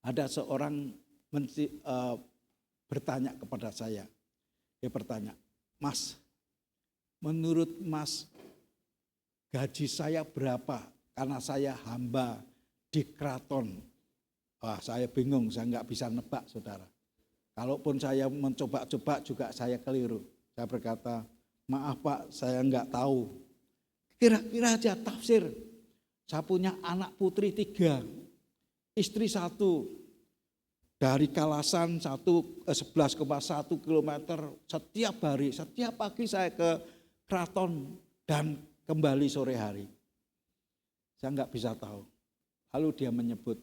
ada seorang bertanya kepada saya. Dia bertanya, Mas, menurut Mas gaji saya berapa? Karena saya hamba di keraton. Wah, saya bingung, saya nggak bisa nebak, saudara. Kalaupun saya mencoba-coba juga saya keliru. Saya berkata, maaf Pak, saya nggak tahu. Kira-kira aja tafsir. Saya punya anak putri 3, istri 1. Dari Kalasan 11,1 kilometer setiap hari, setiap pagi saya ke keraton dan kembali sore hari. Saya nggak bisa tahu. Lalu dia menyebut,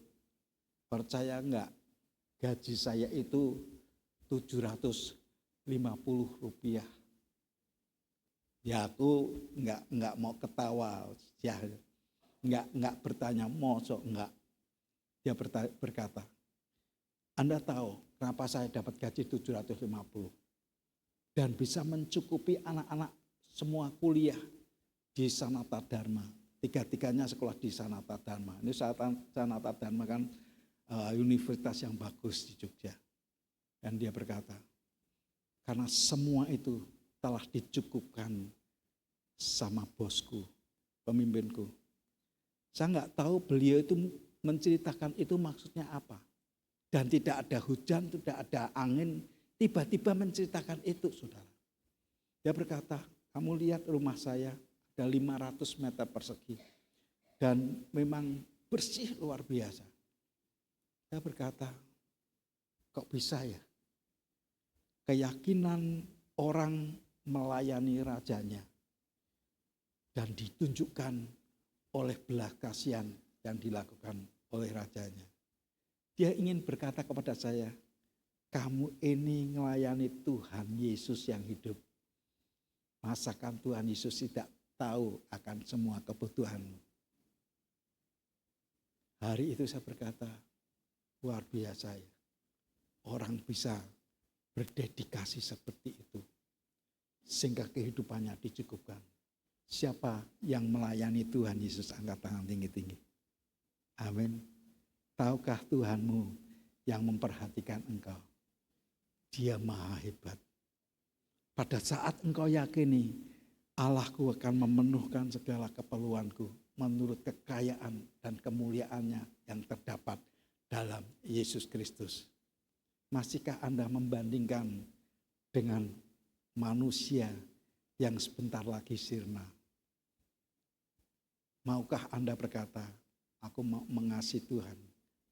percaya nggak, gaji saya itu 750 rupiah. Ya aku nggak mau ketawa, ya nggak bertanya mosok enggak. Dia berkata, Anda tahu kenapa saya dapat gaji 750 dan bisa mencukupi anak-anak semua kuliah di Sanata Dharma. 3-tiganya sekolah di Sanata Dharma. Ini Sanata Dharma kan universitas yang bagus di Jogja. Dan dia berkata, karena semua itu telah dicukupkan sama bosku, pemimpinku. Saya nggak tahu beliau itu menceritakan itu maksudnya apa. Dan tidak ada hujan, tidak ada angin, tiba-tiba menceritakan itu, saudara. Dia berkata, kamu lihat rumah saya ada 500 meter persegi. Dan memang bersih luar biasa. Dia berkata, kok bisa ya? Keyakinan orang melayani rajanya dan ditunjukkan oleh belas kasihan yang dilakukan oleh rajanya. Dia ingin berkata kepada saya, kamu ini melayani Tuhan Yesus yang hidup. Masakan Tuhan Yesus tidak tahu akan semua kebutuhanmu? Hari itu saya berkata, luar biasa ya. Orang bisa berdedikasi seperti itu. Sehingga kehidupannya dicukupkan. Siapa yang melayani Tuhan Yesus, angkat tangan tinggi-tinggi. Amin. Tahukah Tuhanmu yang memperhatikan engkau? Dia maha hebat. Pada saat engkau yakini, Allahku akan memenuhkan segala keperluanku menurut kekayaan dan kemuliaannya yang terdapat dalam Yesus Kristus. Masihkah Anda membandingkan dengan manusia yang sebentar lagi sirna? Maukah Anda berkata, aku mau mengasihi Tuhan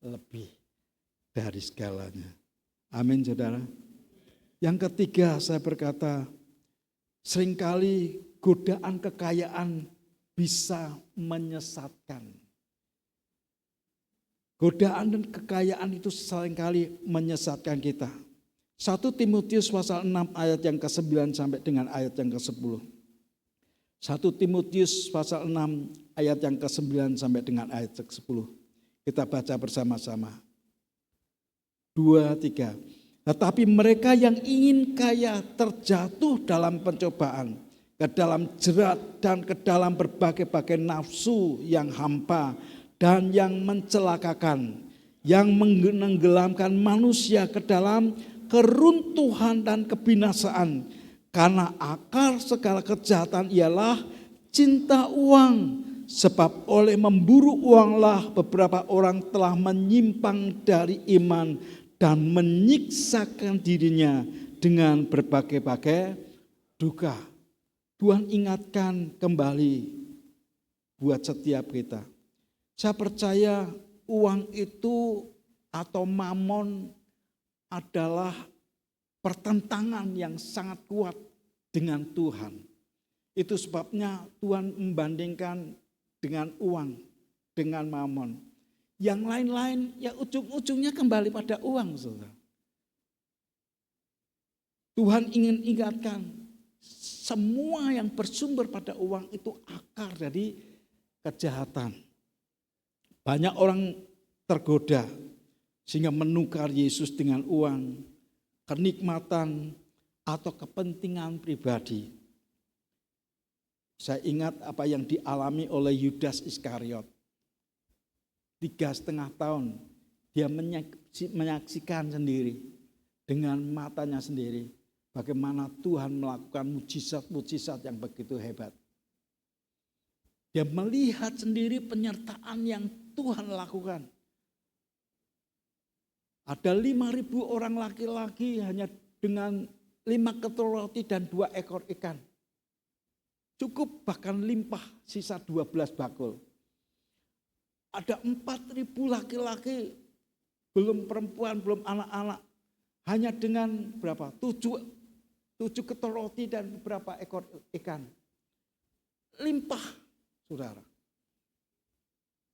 lebih dari segalanya? Amin, saudara. Yang ketiga, saya berkata, seringkali godaan kekayaan bisa menyesatkan. Godaan dan kekayaan itu seringkali menyesatkan kita. 1 Timotius pasal 6 ayat yang ke-9 sampai dengan ayat yang ke-10. 1 Timotius pasal 6 ayat yang ke-9 sampai dengan ayat ke-10. Kita baca bersama-sama. 2, 3. Tetapi mereka yang ingin kaya terjatuh dalam pencobaan, ke dalam jerat dan ke dalam berbagai-bagai nafsu yang hampa dan yang mencelakakan, yang menenggelamkan manusia ke dalam keruntuhan dan kebinasaan. Karena akar segala kejahatan ialah cinta uang. Sebab oleh memburu uanglah beberapa orang telah menyimpang dari iman dan menyiksakan dirinya dengan berbagai-bagai duka. Tuhan ingatkan kembali buat setiap kita. Saya percaya uang itu atau mamon adalah pertentangan yang sangat kuat dengan Tuhan. Itu sebabnya Tuhan membandingkan dengan uang, dengan mamon. Yang lain-lain ya ujung-ujungnya kembali pada uang, saudara. Tuhan ingin ingatkan, semua yang bersumber pada uang itu akar dari kejahatan. Banyak orang tergoda sehingga menukar Yesus dengan uang, kenikmatan, atau kepentingan pribadi. Saya ingat apa yang dialami oleh Yudas Iskariot. 3,5 tahun dia menyaksikan sendiri dengan matanya sendiri bagaimana Tuhan melakukan mujizat-mujizat yang begitu hebat. Dia melihat sendiri penyertaan yang Tuhan lakukan. Ada 5.000 orang laki-laki hanya dengan 5 ketul roti dan 2 ekor ikan. Cukup bahkan limpah sisa 12 bakul. Ada 4.000 laki-laki, belum perempuan, belum anak-anak. Hanya dengan berapa? 7 ketul roti dan beberapa ekor ikan. Limpah, saudara.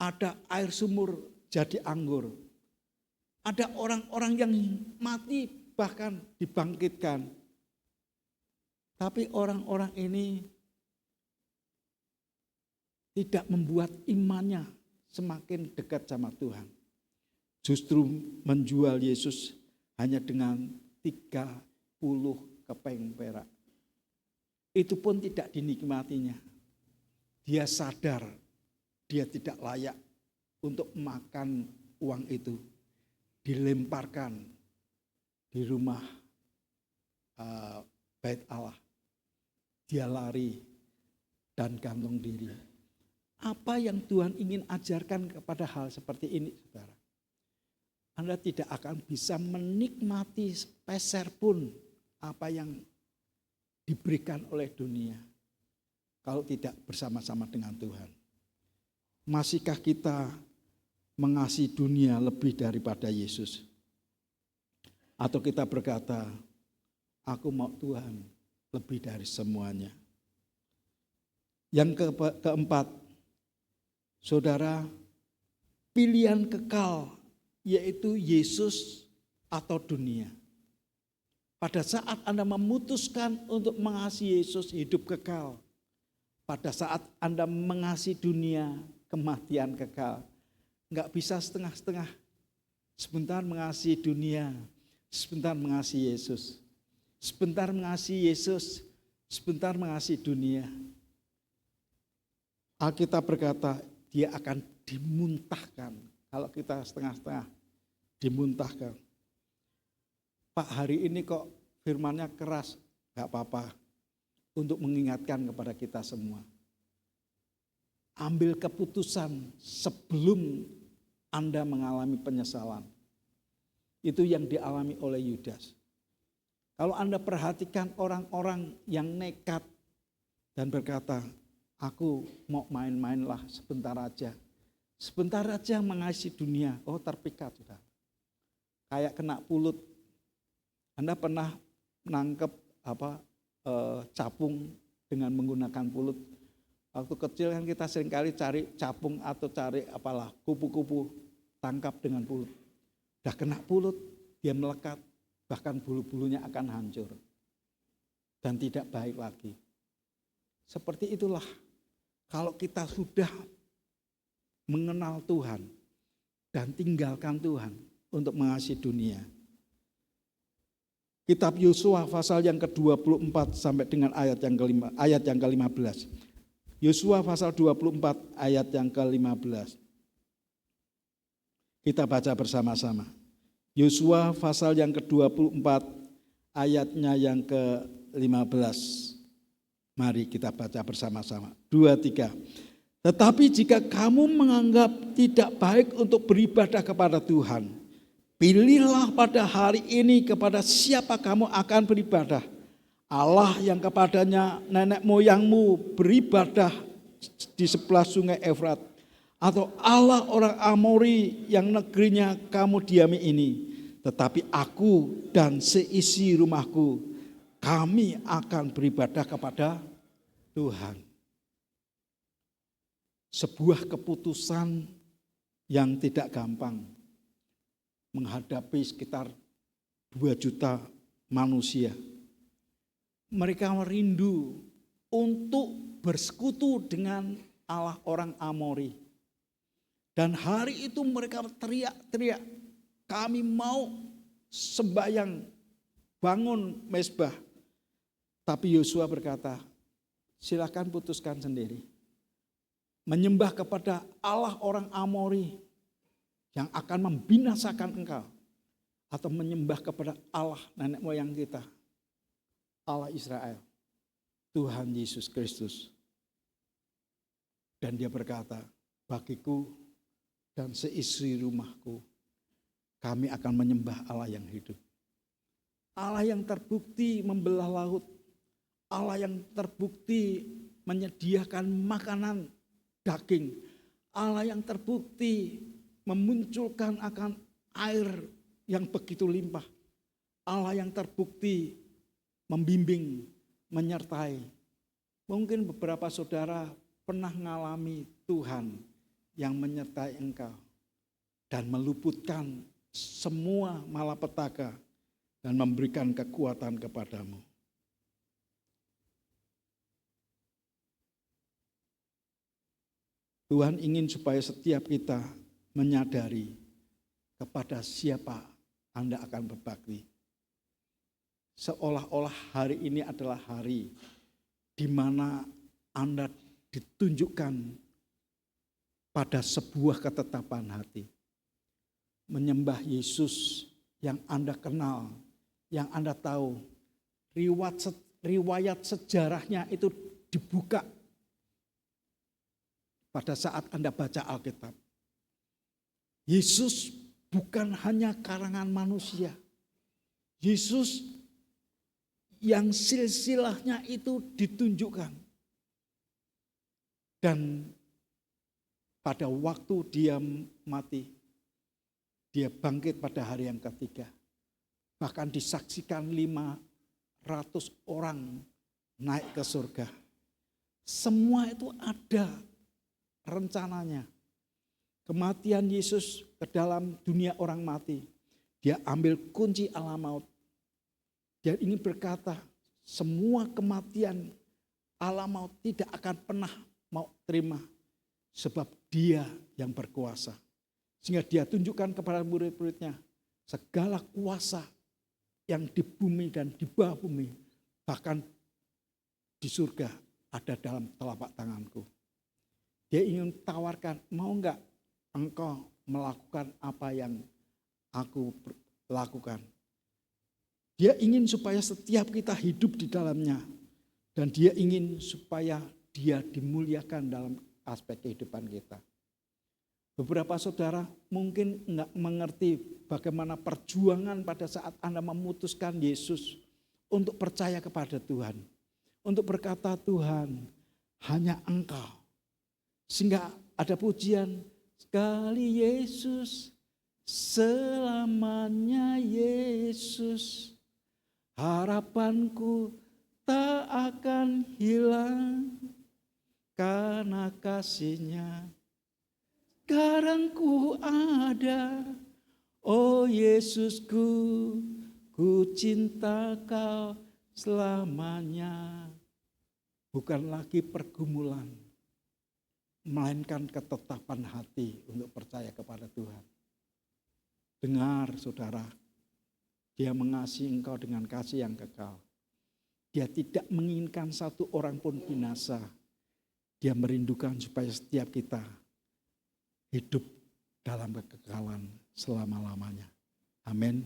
Ada air sumur jadi anggur. Ada orang-orang yang mati bahkan dibangkitkan. Tapi orang-orang ini tidak membuat imannya semakin dekat sama Tuhan. Justru menjual Yesus hanya dengan 30 kepeng perak. Itu pun tidak dinikmatinya. Dia sadar dia tidak layak untuk makan uang itu. Dilemparkan di rumah Bait Allah. Dia lari dan gantung diri. Apa yang Tuhan ingin ajarkan kepada hal seperti ini, saudara? Anda tidak akan bisa menikmati sepeser pun apa yang diberikan oleh dunia kalau tidak bersama-sama dengan Tuhan. Masihkah kita mengasihi dunia lebih daripada Yesus? Atau kita berkata, aku mau Tuhan lebih dari semuanya. Yang keempat, saudara, pilihan kekal yaitu Yesus atau dunia. Pada saat Anda memutuskan untuk mengasihi Yesus, hidup kekal. Pada saat Anda mengasihi dunia, kematian kekal. Enggak bisa setengah-setengah. Sebentar mengasihi dunia, sebentar mengasihi Yesus. Sebentar mengasihi Yesus, sebentar mengasihi dunia. Alkitab berkata, dia akan dimuntahkan. Kalau kita setengah-setengah, dimuntahkan. Pak, hari ini kok firman-Nya keras, gak apa-apa. Untuk mengingatkan kepada kita semua. Ambil keputusan sebelum Anda mengalami penyesalan. Itu yang dialami oleh Yudas. Kalau Anda perhatikan orang-orang yang nekat dan berkata, aku mau main-mainlah sebentar aja. Sebentar aja mengasihi dunia. Oh, terpikat sudah. Kayak kena pulut. Anda pernah menangkap capung dengan menggunakan pulut. Waktu kecil kan kita seringkali cari capung atau cari kupu-kupu, tangkap dengan pulut. Udah kena pulut, dia melekat, bahkan bulu-bulunya akan hancur. Dan tidak baik lagi. Seperti itulah. Kalau kita sudah mengenal Tuhan dan tinggalkan Tuhan untuk mengasihi dunia. Kitab Yosua pasal yang ke-24 sampai dengan ayat yang ke-15. Yosua pasal 24 ayat yang ke-15. Kita baca bersama-sama. Yosua pasal yang ke-24 ayatnya yang ke-15. Mari kita baca bersama-sama. 2, 3. Tetapi jika kamu menganggap tidak baik untuk beribadah kepada Tuhan, pilihlah pada hari ini kepada siapa kamu akan beribadah. Allah yang kepadanya nenek moyangmu beribadah di sebelah sungai Efrat. Atau Allah orang Amori yang negerinya kamu diami ini. Tetapi aku dan seisi rumahku, kami akan beribadah kepada Tuhan. Sebuah keputusan yang tidak gampang menghadapi sekitar 2 juta manusia. Mereka rindu untuk bersekutu dengan Allah orang Amori. Dan hari itu mereka teriak-teriak, kami mau sembahyang, bangun mezbah. Tapi Yosua berkata, silakan putuskan sendiri. Menyembah kepada Allah orang Amori yang akan membinasakan engkau, atau menyembah kepada Allah nenek moyang kita, Allah Israel, Tuhan Yesus Kristus. Dan dia berkata, bagiku dan seisi rumahku, kami akan menyembah Allah yang hidup. Allah yang terbukti membelah laut, Allah yang terbukti menyediakan makanan daging, Allah yang terbukti memunculkan akan air yang begitu limpah, Allah yang terbukti membimbing, menyertai. Mungkin beberapa saudara pernah mengalami Tuhan yang menyertai engkau dan meluputkan semua malapetaka dan memberikan kekuatan kepadamu. Tuhan ingin supaya setiap kita menyadari kepada siapa Anda akan berbakti. Seolah-olah hari ini adalah hari di mana Anda ditunjukkan pada sebuah ketetapan hati. Menyembah Yesus yang Anda kenal, yang Anda tahu. Riwayat sejarahnya itu dibuka pada saat Anda baca Alkitab. Yesus bukan hanya karangan manusia. Yesus yang silsilahnya itu ditunjukkan. Dan pada waktu dia mati, dia bangkit pada hari yang ketiga. Bahkan disaksikan 500 orang naik ke surga. Semua itu ada rencananya. Kematian Yesus ke dalam dunia orang mati. Dia ambil kunci alam maut. Dia ingin berkata, semua kematian alam maut tidak akan pernah mau terima. Sebab dia yang berkuasa. Sehingga dia tunjukkan kepada murid-muridnya, segala kuasa yang di bumi dan di bawah bumi, bahkan di surga ada dalam telapak tanganku. Dia ingin tawarkan, mau enggak engkau melakukan apa yang aku lakukan. Dia ingin supaya setiap kita hidup di dalamnya. Dan dia ingin supaya dia dimuliakan dalam aspek kehidupan kita. Beberapa saudara mungkin enggak mengerti bagaimana perjuangan pada saat Anda memutuskan Yesus untuk percaya kepada Tuhan. Untuk berkata, Tuhan, hanya Engkau. Sehingga ada pujian, sekali Yesus, selamanya Yesus, harapanku tak akan hilang karena kasih-Nya. Sekarang ku ada, oh Yesusku, ku cinta Kau selamanya. Bukan lagi pergumulan, melainkan ketetapan hati untuk percaya kepada Tuhan. Dengar saudara, Dia mengasihi engkau dengan kasih yang kekal. Dia tidak menginginkan satu orang pun binasa. Dia merindukan supaya setiap kita hidup dalam kekekalan selama-lamanya. Amin.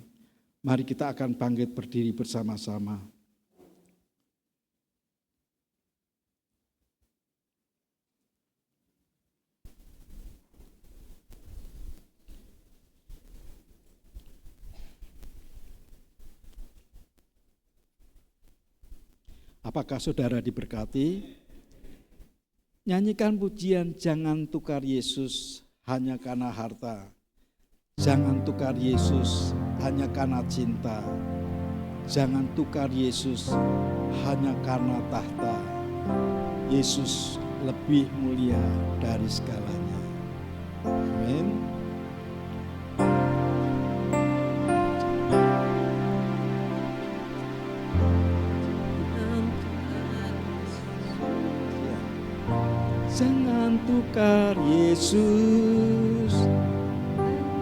Mari kita akan bangkit berdiri bersama-sama. Apakah saudara diberkati? Nyanyikan pujian jangan tukar Yesus hanya karena harta. Jangan tukar Yesus hanya karena cinta. Jangan tukar Yesus hanya karena tahta. Yesus lebih mulia dari segalanya. Amin. Jangan tukar Yesus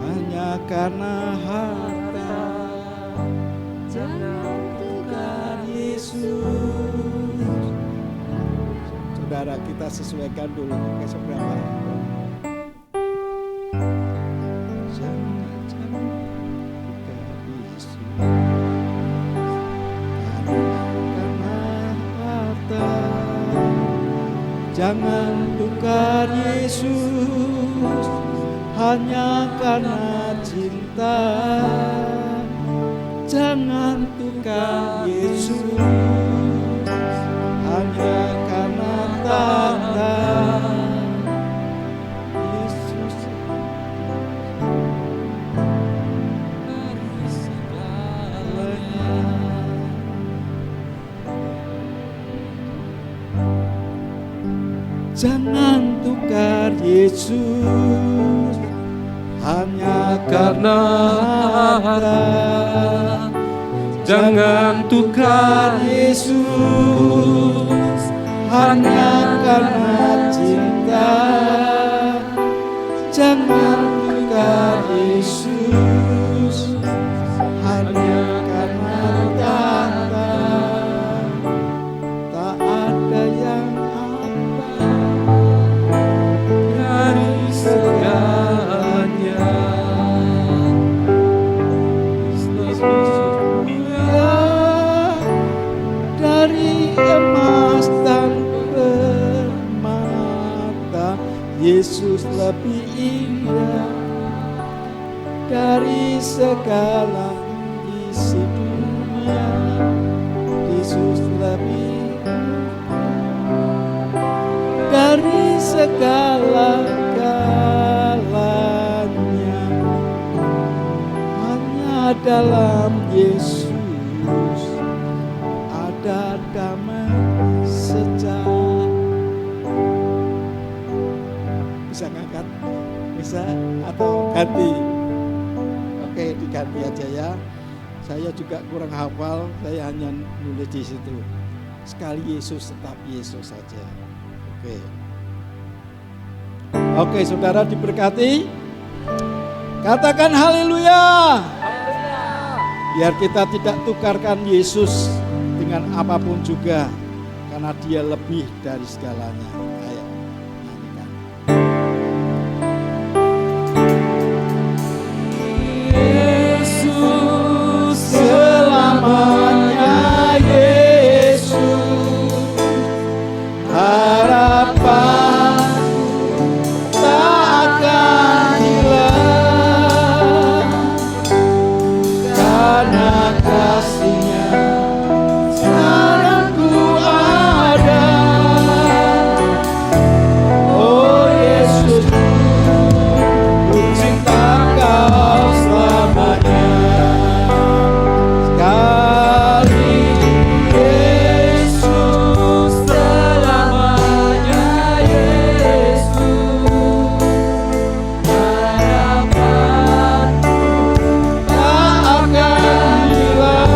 hanya karena harta. Jangan tukar Yesus. Saudara, kita sesuaikan dulu ke seberapa. Jangan tukar Yesus karena harta. Jangan tukar Yesus hanya karena cinta. Jangan tukar Yesus hanya karena tanda. Yesus dari segalanya. Jangan tukar Yesus hanya karena harta. Jangan tukar Yesus hanya karena cinta. Jangan tukar Yesus hanya karena tanda. Tak ada yang apa dari segalanya. Dari emas dan permata, Yesus lebih indah dari segala isi dunia. Yesus lebih dari segala-galanya. Hanya dalam Yesus ada damai sejati. Bisa ngangkat? Bisa? Atau ganti? Oke, diganti aja ya. Saya juga kurang hafal, saya hanya nulis di situ. Sekali Yesus, tetap Yesus saja. Oke, saudara diberkati. Katakan haleluya. Biar kita tidak tukarkan Yesus dengan apapun juga, karena Dia lebih dari segalanya. Ayo, nyanyikan. Yesus selamanya, Yesus harapan tak akan hilang karena kasih-Nya. Sekarang ku ada, oh Yesus, ku cinta Kau selamanya. Sekali Yesus selamanya, Yesus harapanku tak akan hilang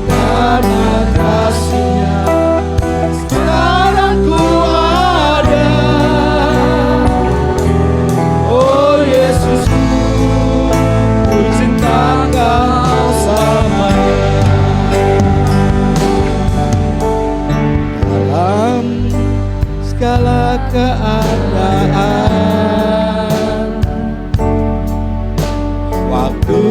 karena kasih-Nya. Sekarang ku ada, oh Yesus, ku cinta Kau selamanya. Dalam segala keadaan, waktu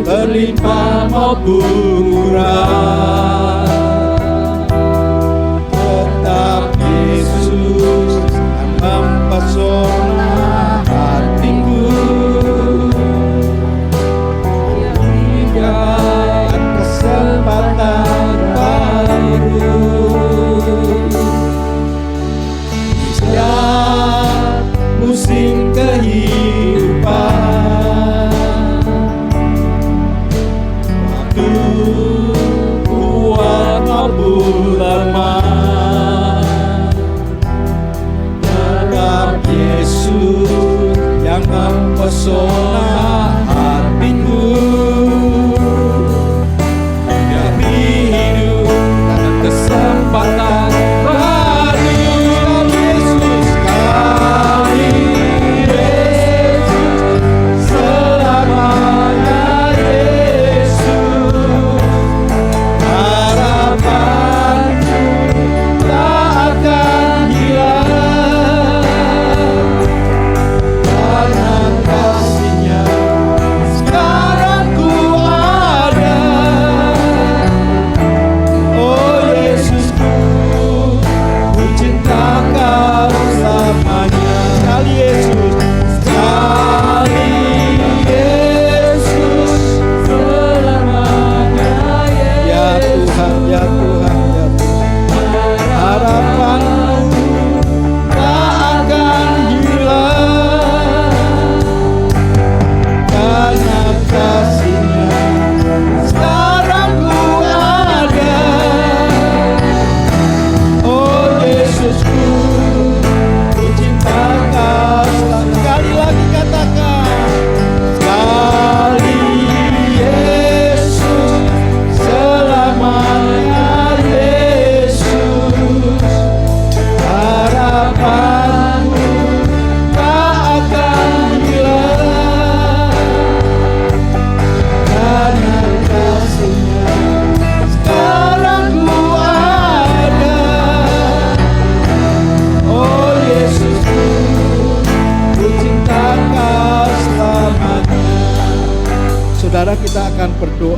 berlimpah maupun murah, tetap Yesus yang mempesona hatiku. Berikan kesempatan baru,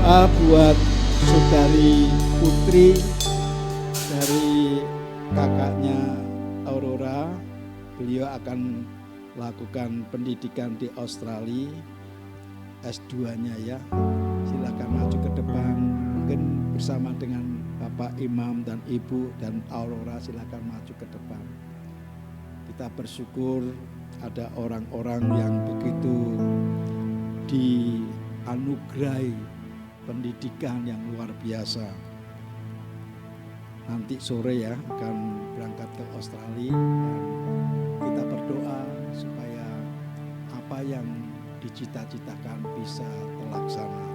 berdoa buat saudari Putri dari kakaknya Aurora. Beliau akan lakukan pendidikan di Australia, S2-nya ya. Silakan maju ke depan, mungkin bersama dengan Bapak Imam dan Ibu dan Aurora, silakan maju ke depan. Kita bersyukur ada orang-orang yang begitu dianugerahi pendidikan yang luar biasa. Nanti sore ya akan berangkat ke Australia, dan kita berdoa supaya apa yang dicita-citakan bisa terlaksana.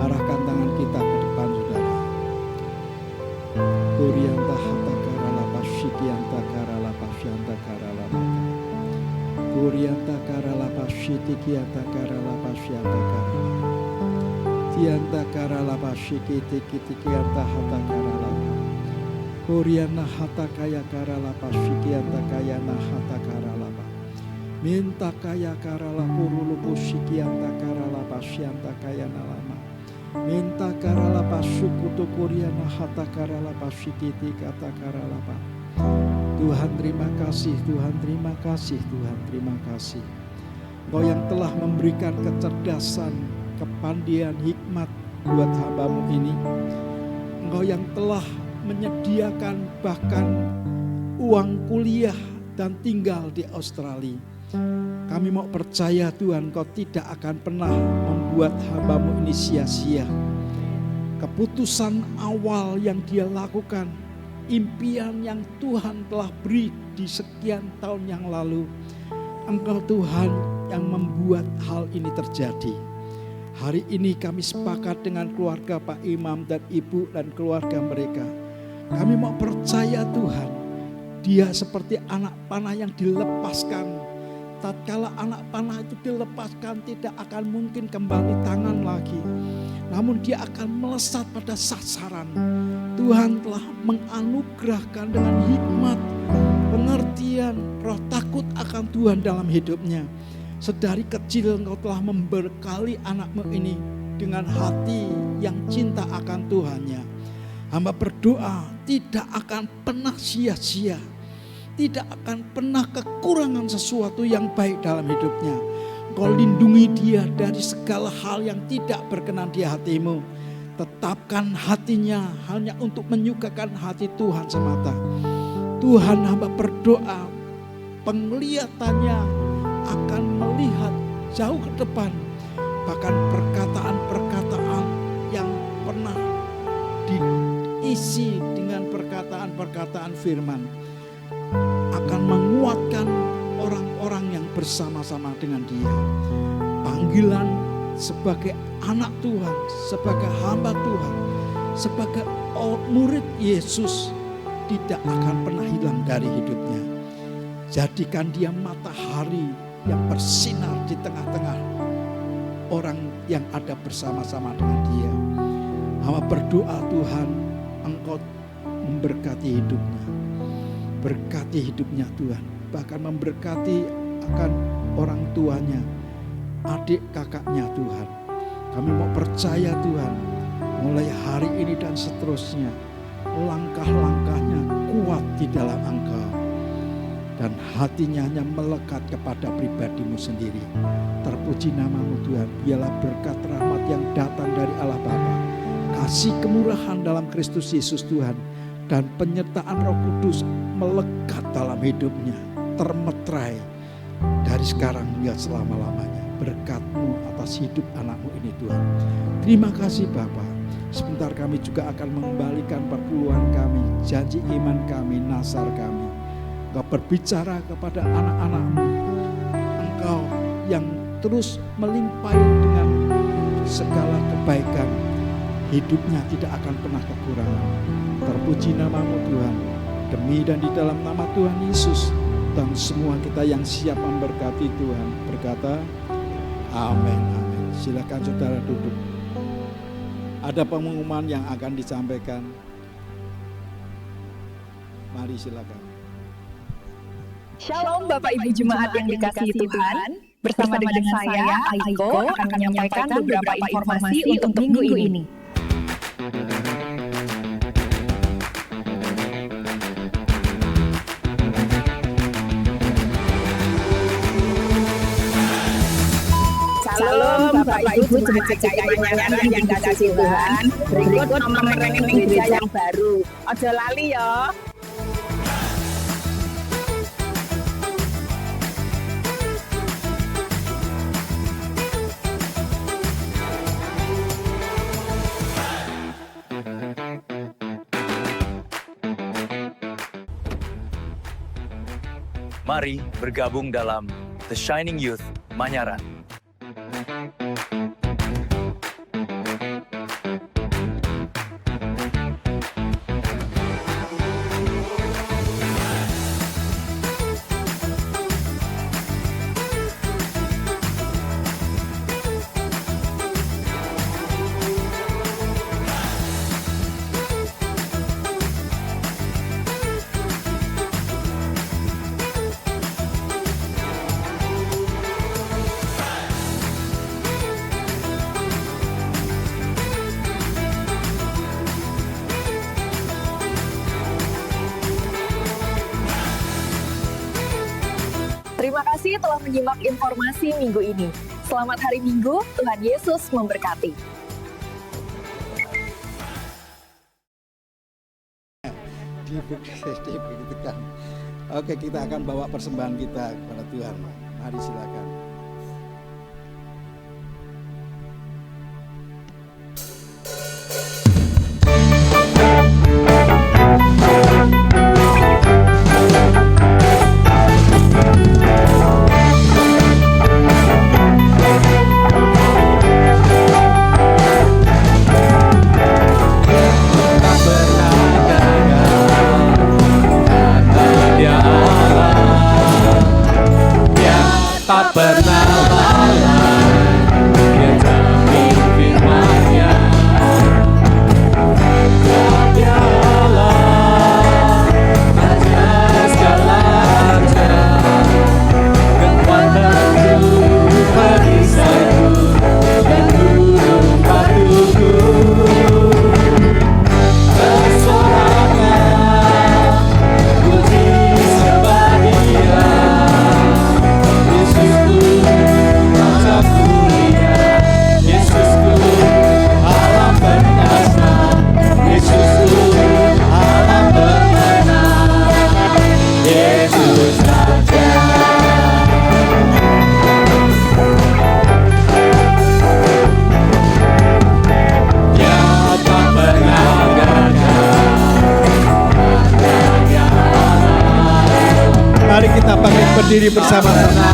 Arahkan tangan kita ke depan, saudara. Kurianta hata karala pasyikianta karala pasyanta karala mata. Kurianta karala pasyitikianta karala pasyanta karala. Tianta karala pasyikitikianta hata karala. Kuriana hata kaya karala pasyikianta kayana hata karala. Minta kaya karala purulu pusyikianta karala pasyanta kayana lama. Minta karala pasukutu kuriana hata karala pasyikiti kata karala pa. Tuhan terima kasih, Tuhan terima kasih, Tuhan terima kasih. Engkau yang telah memberikan kecerdasan, kepandaian, hikmat buat hamba-Mu ini. Engkau yang telah menyediakan bahkan uang kuliah dan tinggal di Australia. Kami mau percaya Tuhan, Kau tidak akan pernah membuat hamba-Mu ini sia-sia. Keputusan awal yang dia lakukan, impian yang Tuhan telah beri di sekian tahun yang lalu, Engkau Tuhan yang membuat hal ini terjadi. Hari ini kami sepakat dengan keluarga Pak Imam dan Ibu dan keluarga mereka. Kami mau percaya Tuhan, dia seperti anak panah yang dilepaskan. Tatkala anak panah itu dilepaskan, tidak akan mungkin kembali tangan lagi, namun dia akan melesat pada sasaran. Tuhan telah menganugerahkan dengan hikmat, pengertian, roh takut akan Tuhan dalam hidupnya. Sedari kecil Engkau telah memberkali anak-Mu ini dengan hati yang cinta akan Tuhannya. Hamba berdoa tidak akan pernah sia-sia, tidak akan pernah kekurangan sesuatu yang baik dalam hidupnya. Engkau lindungi dia dari segala hal yang tidak berkenan di hati-Mu. Tetapkan hatinya hanya untuk menyukakan hati Tuhan semata. Tuhan, hamba berdoa penglihatannya akan melihat jauh ke depan. Bahkan perkataan-perkataan yang pernah diisi dengan perkataan-perkataan firman akan menguatkan orang-orang yang bersama-sama dengan dia. Panggilan sebagai anak Tuhan, sebagai hamba Tuhan, sebagai murid Yesus tidak akan pernah hilang dari hidupnya. Jadikan dia matahari yang bersinar di tengah-tengah orang yang ada bersama-sama dengan dia. Hamba berdoa Tuhan, Engkau memberkati hidupnya. Berkati hidupnya Tuhan, bahkan memberkati akan orang tuanya, adik kakaknya Tuhan. Kami mau percaya Tuhan, mulai hari ini dan seterusnya, langkah-langkahnya kuat di dalam Engkau. Dan hatinya hanya melekat kepada pribadi-Mu sendiri. Terpuji nama-Mu Tuhan, biarlah berkat rahmat yang datang dari Allah Bapa, kasih kemurahan dalam Kristus Yesus Tuhan, dan penyertaan Roh Kudus melekat dalam hidupnya, termeterai dari sekarang hingga selama-lamanya. Berkat-Mu atas hidup anak-Mu ini Tuhan. Terima kasih Bapa. Sebentar kami juga akan mengembalikan perpuluhan kami, janji iman kami, nasar kami. Engkau berbicara kepada anak-anak-Mu. Engkau yang terus melimpahi dengan segala kebaikan. Hidupnya tidak akan pernah kekurangan. Terpuji nama-Mu Tuhan. Demi dan di dalam nama Tuhan Yesus. Dan semua kita yang siap memberkati Tuhan berkata, amin, amin. Silakan saudara duduk. Ada pengumuman yang akan disampaikan. Mari silakan. Shalom Bapak Ibu Jemaat yang dikasihi Tuhan. Bersama dengan saya, Aiko, akan menyampaikan beberapa informasi untuk minggu ini. Shalom Bapak Ibu Jemaat GKI Manyaran yang dikasihi Tuhan. Berikut nomor rekening gereja yang baru. Ojo lali ya. Mari bergabung dalam The Shining Youth Manyaran. Terima kasih telah menyimak informasi minggu ini. Selamat hari Minggu, Tuhan Yesus memberkati. Begitu kan. Oke, kita akan bawa persembahan kita kepada Tuhan. Mari silakan. Tak pernah lalai, Dia jamin firman-Nya. Dialah Raja segala raja, kekuatan perisaiku dan gunung batuku. Bersoraklah, puji sembah Dia. Mari kita bangkit berdiri bersama-sama.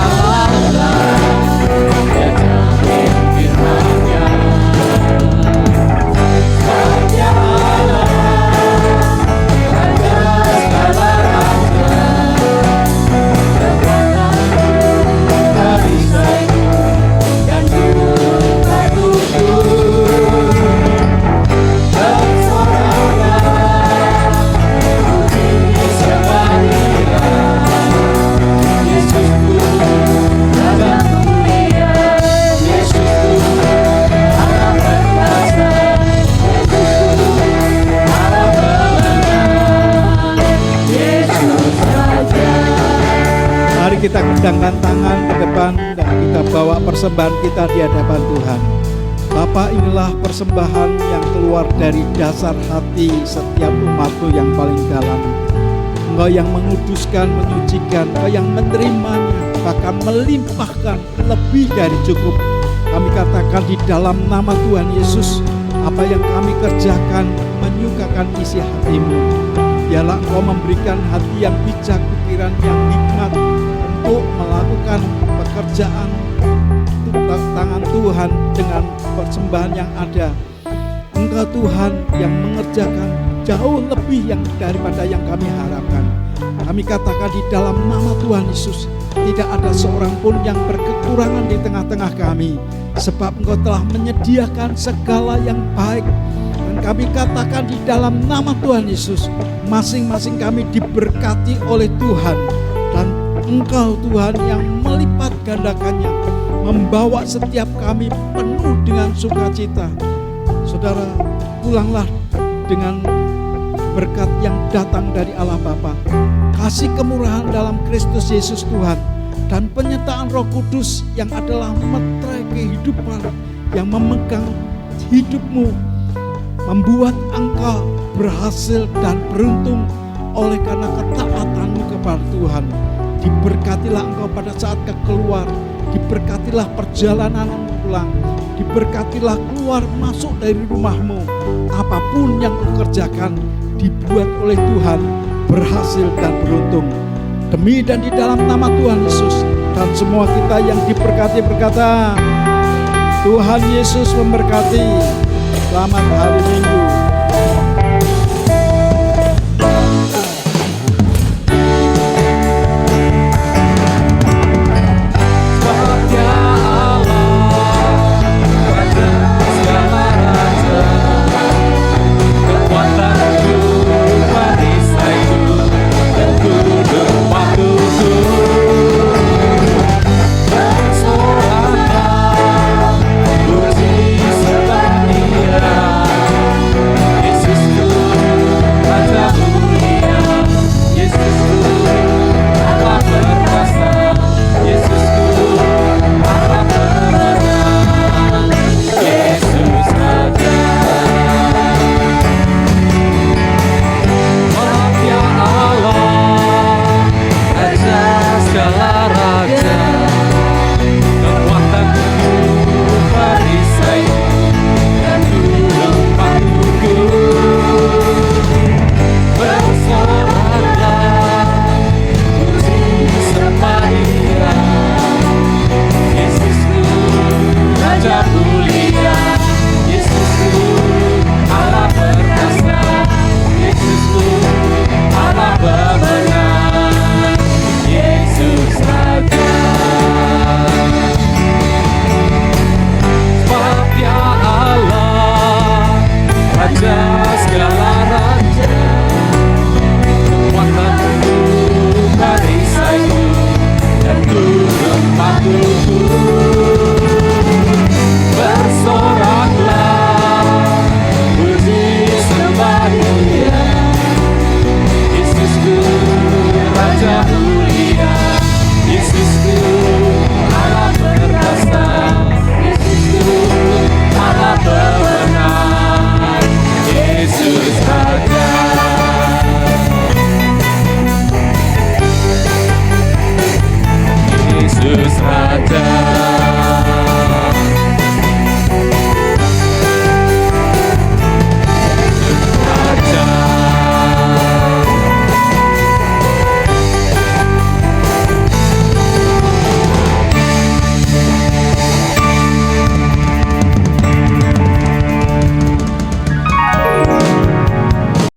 Mari kita kedangkan tangan ke depan dan kita bawa persembahan kita di hadapan Tuhan. Bapa, inilah persembahan yang keluar dari dasar hati setiap umat-Mu yang paling dalam. Engkau yang menguduskan, menyucikan, Engkau yang menerimanya, bahkan melimpahkan lebih dari cukup. Kami katakan di dalam nama Tuhan Yesus, apa yang kami kerjakan menyukakan isi hati-Mu. Biarlah Engkau memberikan hati yang bijak, pikiran yang hikmat untuk melakukan pekerjaan tangan Tuhan dengan persembahan yang ada. Engkau Tuhan yang mengerjakan jauh lebih yang daripada yang kami harapkan. Kami katakan di dalam nama Tuhan Yesus, tidak ada seorang pun yang berkekurangan di tengah-tengah kami, sebab Engkau telah menyediakan segala yang baik. Dan kami katakan di dalam nama Tuhan Yesus, masing-masing kami diberkati oleh Tuhan, dan Engkau Tuhan yang melipat gandakannya, membawa setiap kami penuh dengan sukacita. Saudara, pulanglah dengan berkat yang datang dari Allah Bapa, kasih kemurahan dalam Kristus Yesus Tuhan, dan penyertaan Roh Kudus yang adalah meterai kehidupan yang memegang hidupmu, membuat engkau berhasil dan beruntung oleh karena ketaatanmu kepada Tuhan. Diberkatilah engkau pada saat kau keluar, diberkatilah perjalananmu pulang, diberkatilah keluar masuk dari rumahmu. Apapun yang kau kerjakan dibuat oleh Tuhan berhasil dan beruntung. Demi dan di dalam nama Tuhan Yesus, dan semua kita yang diberkati berkata, Tuhan Yesus memberkati. Selamat hari Minggu.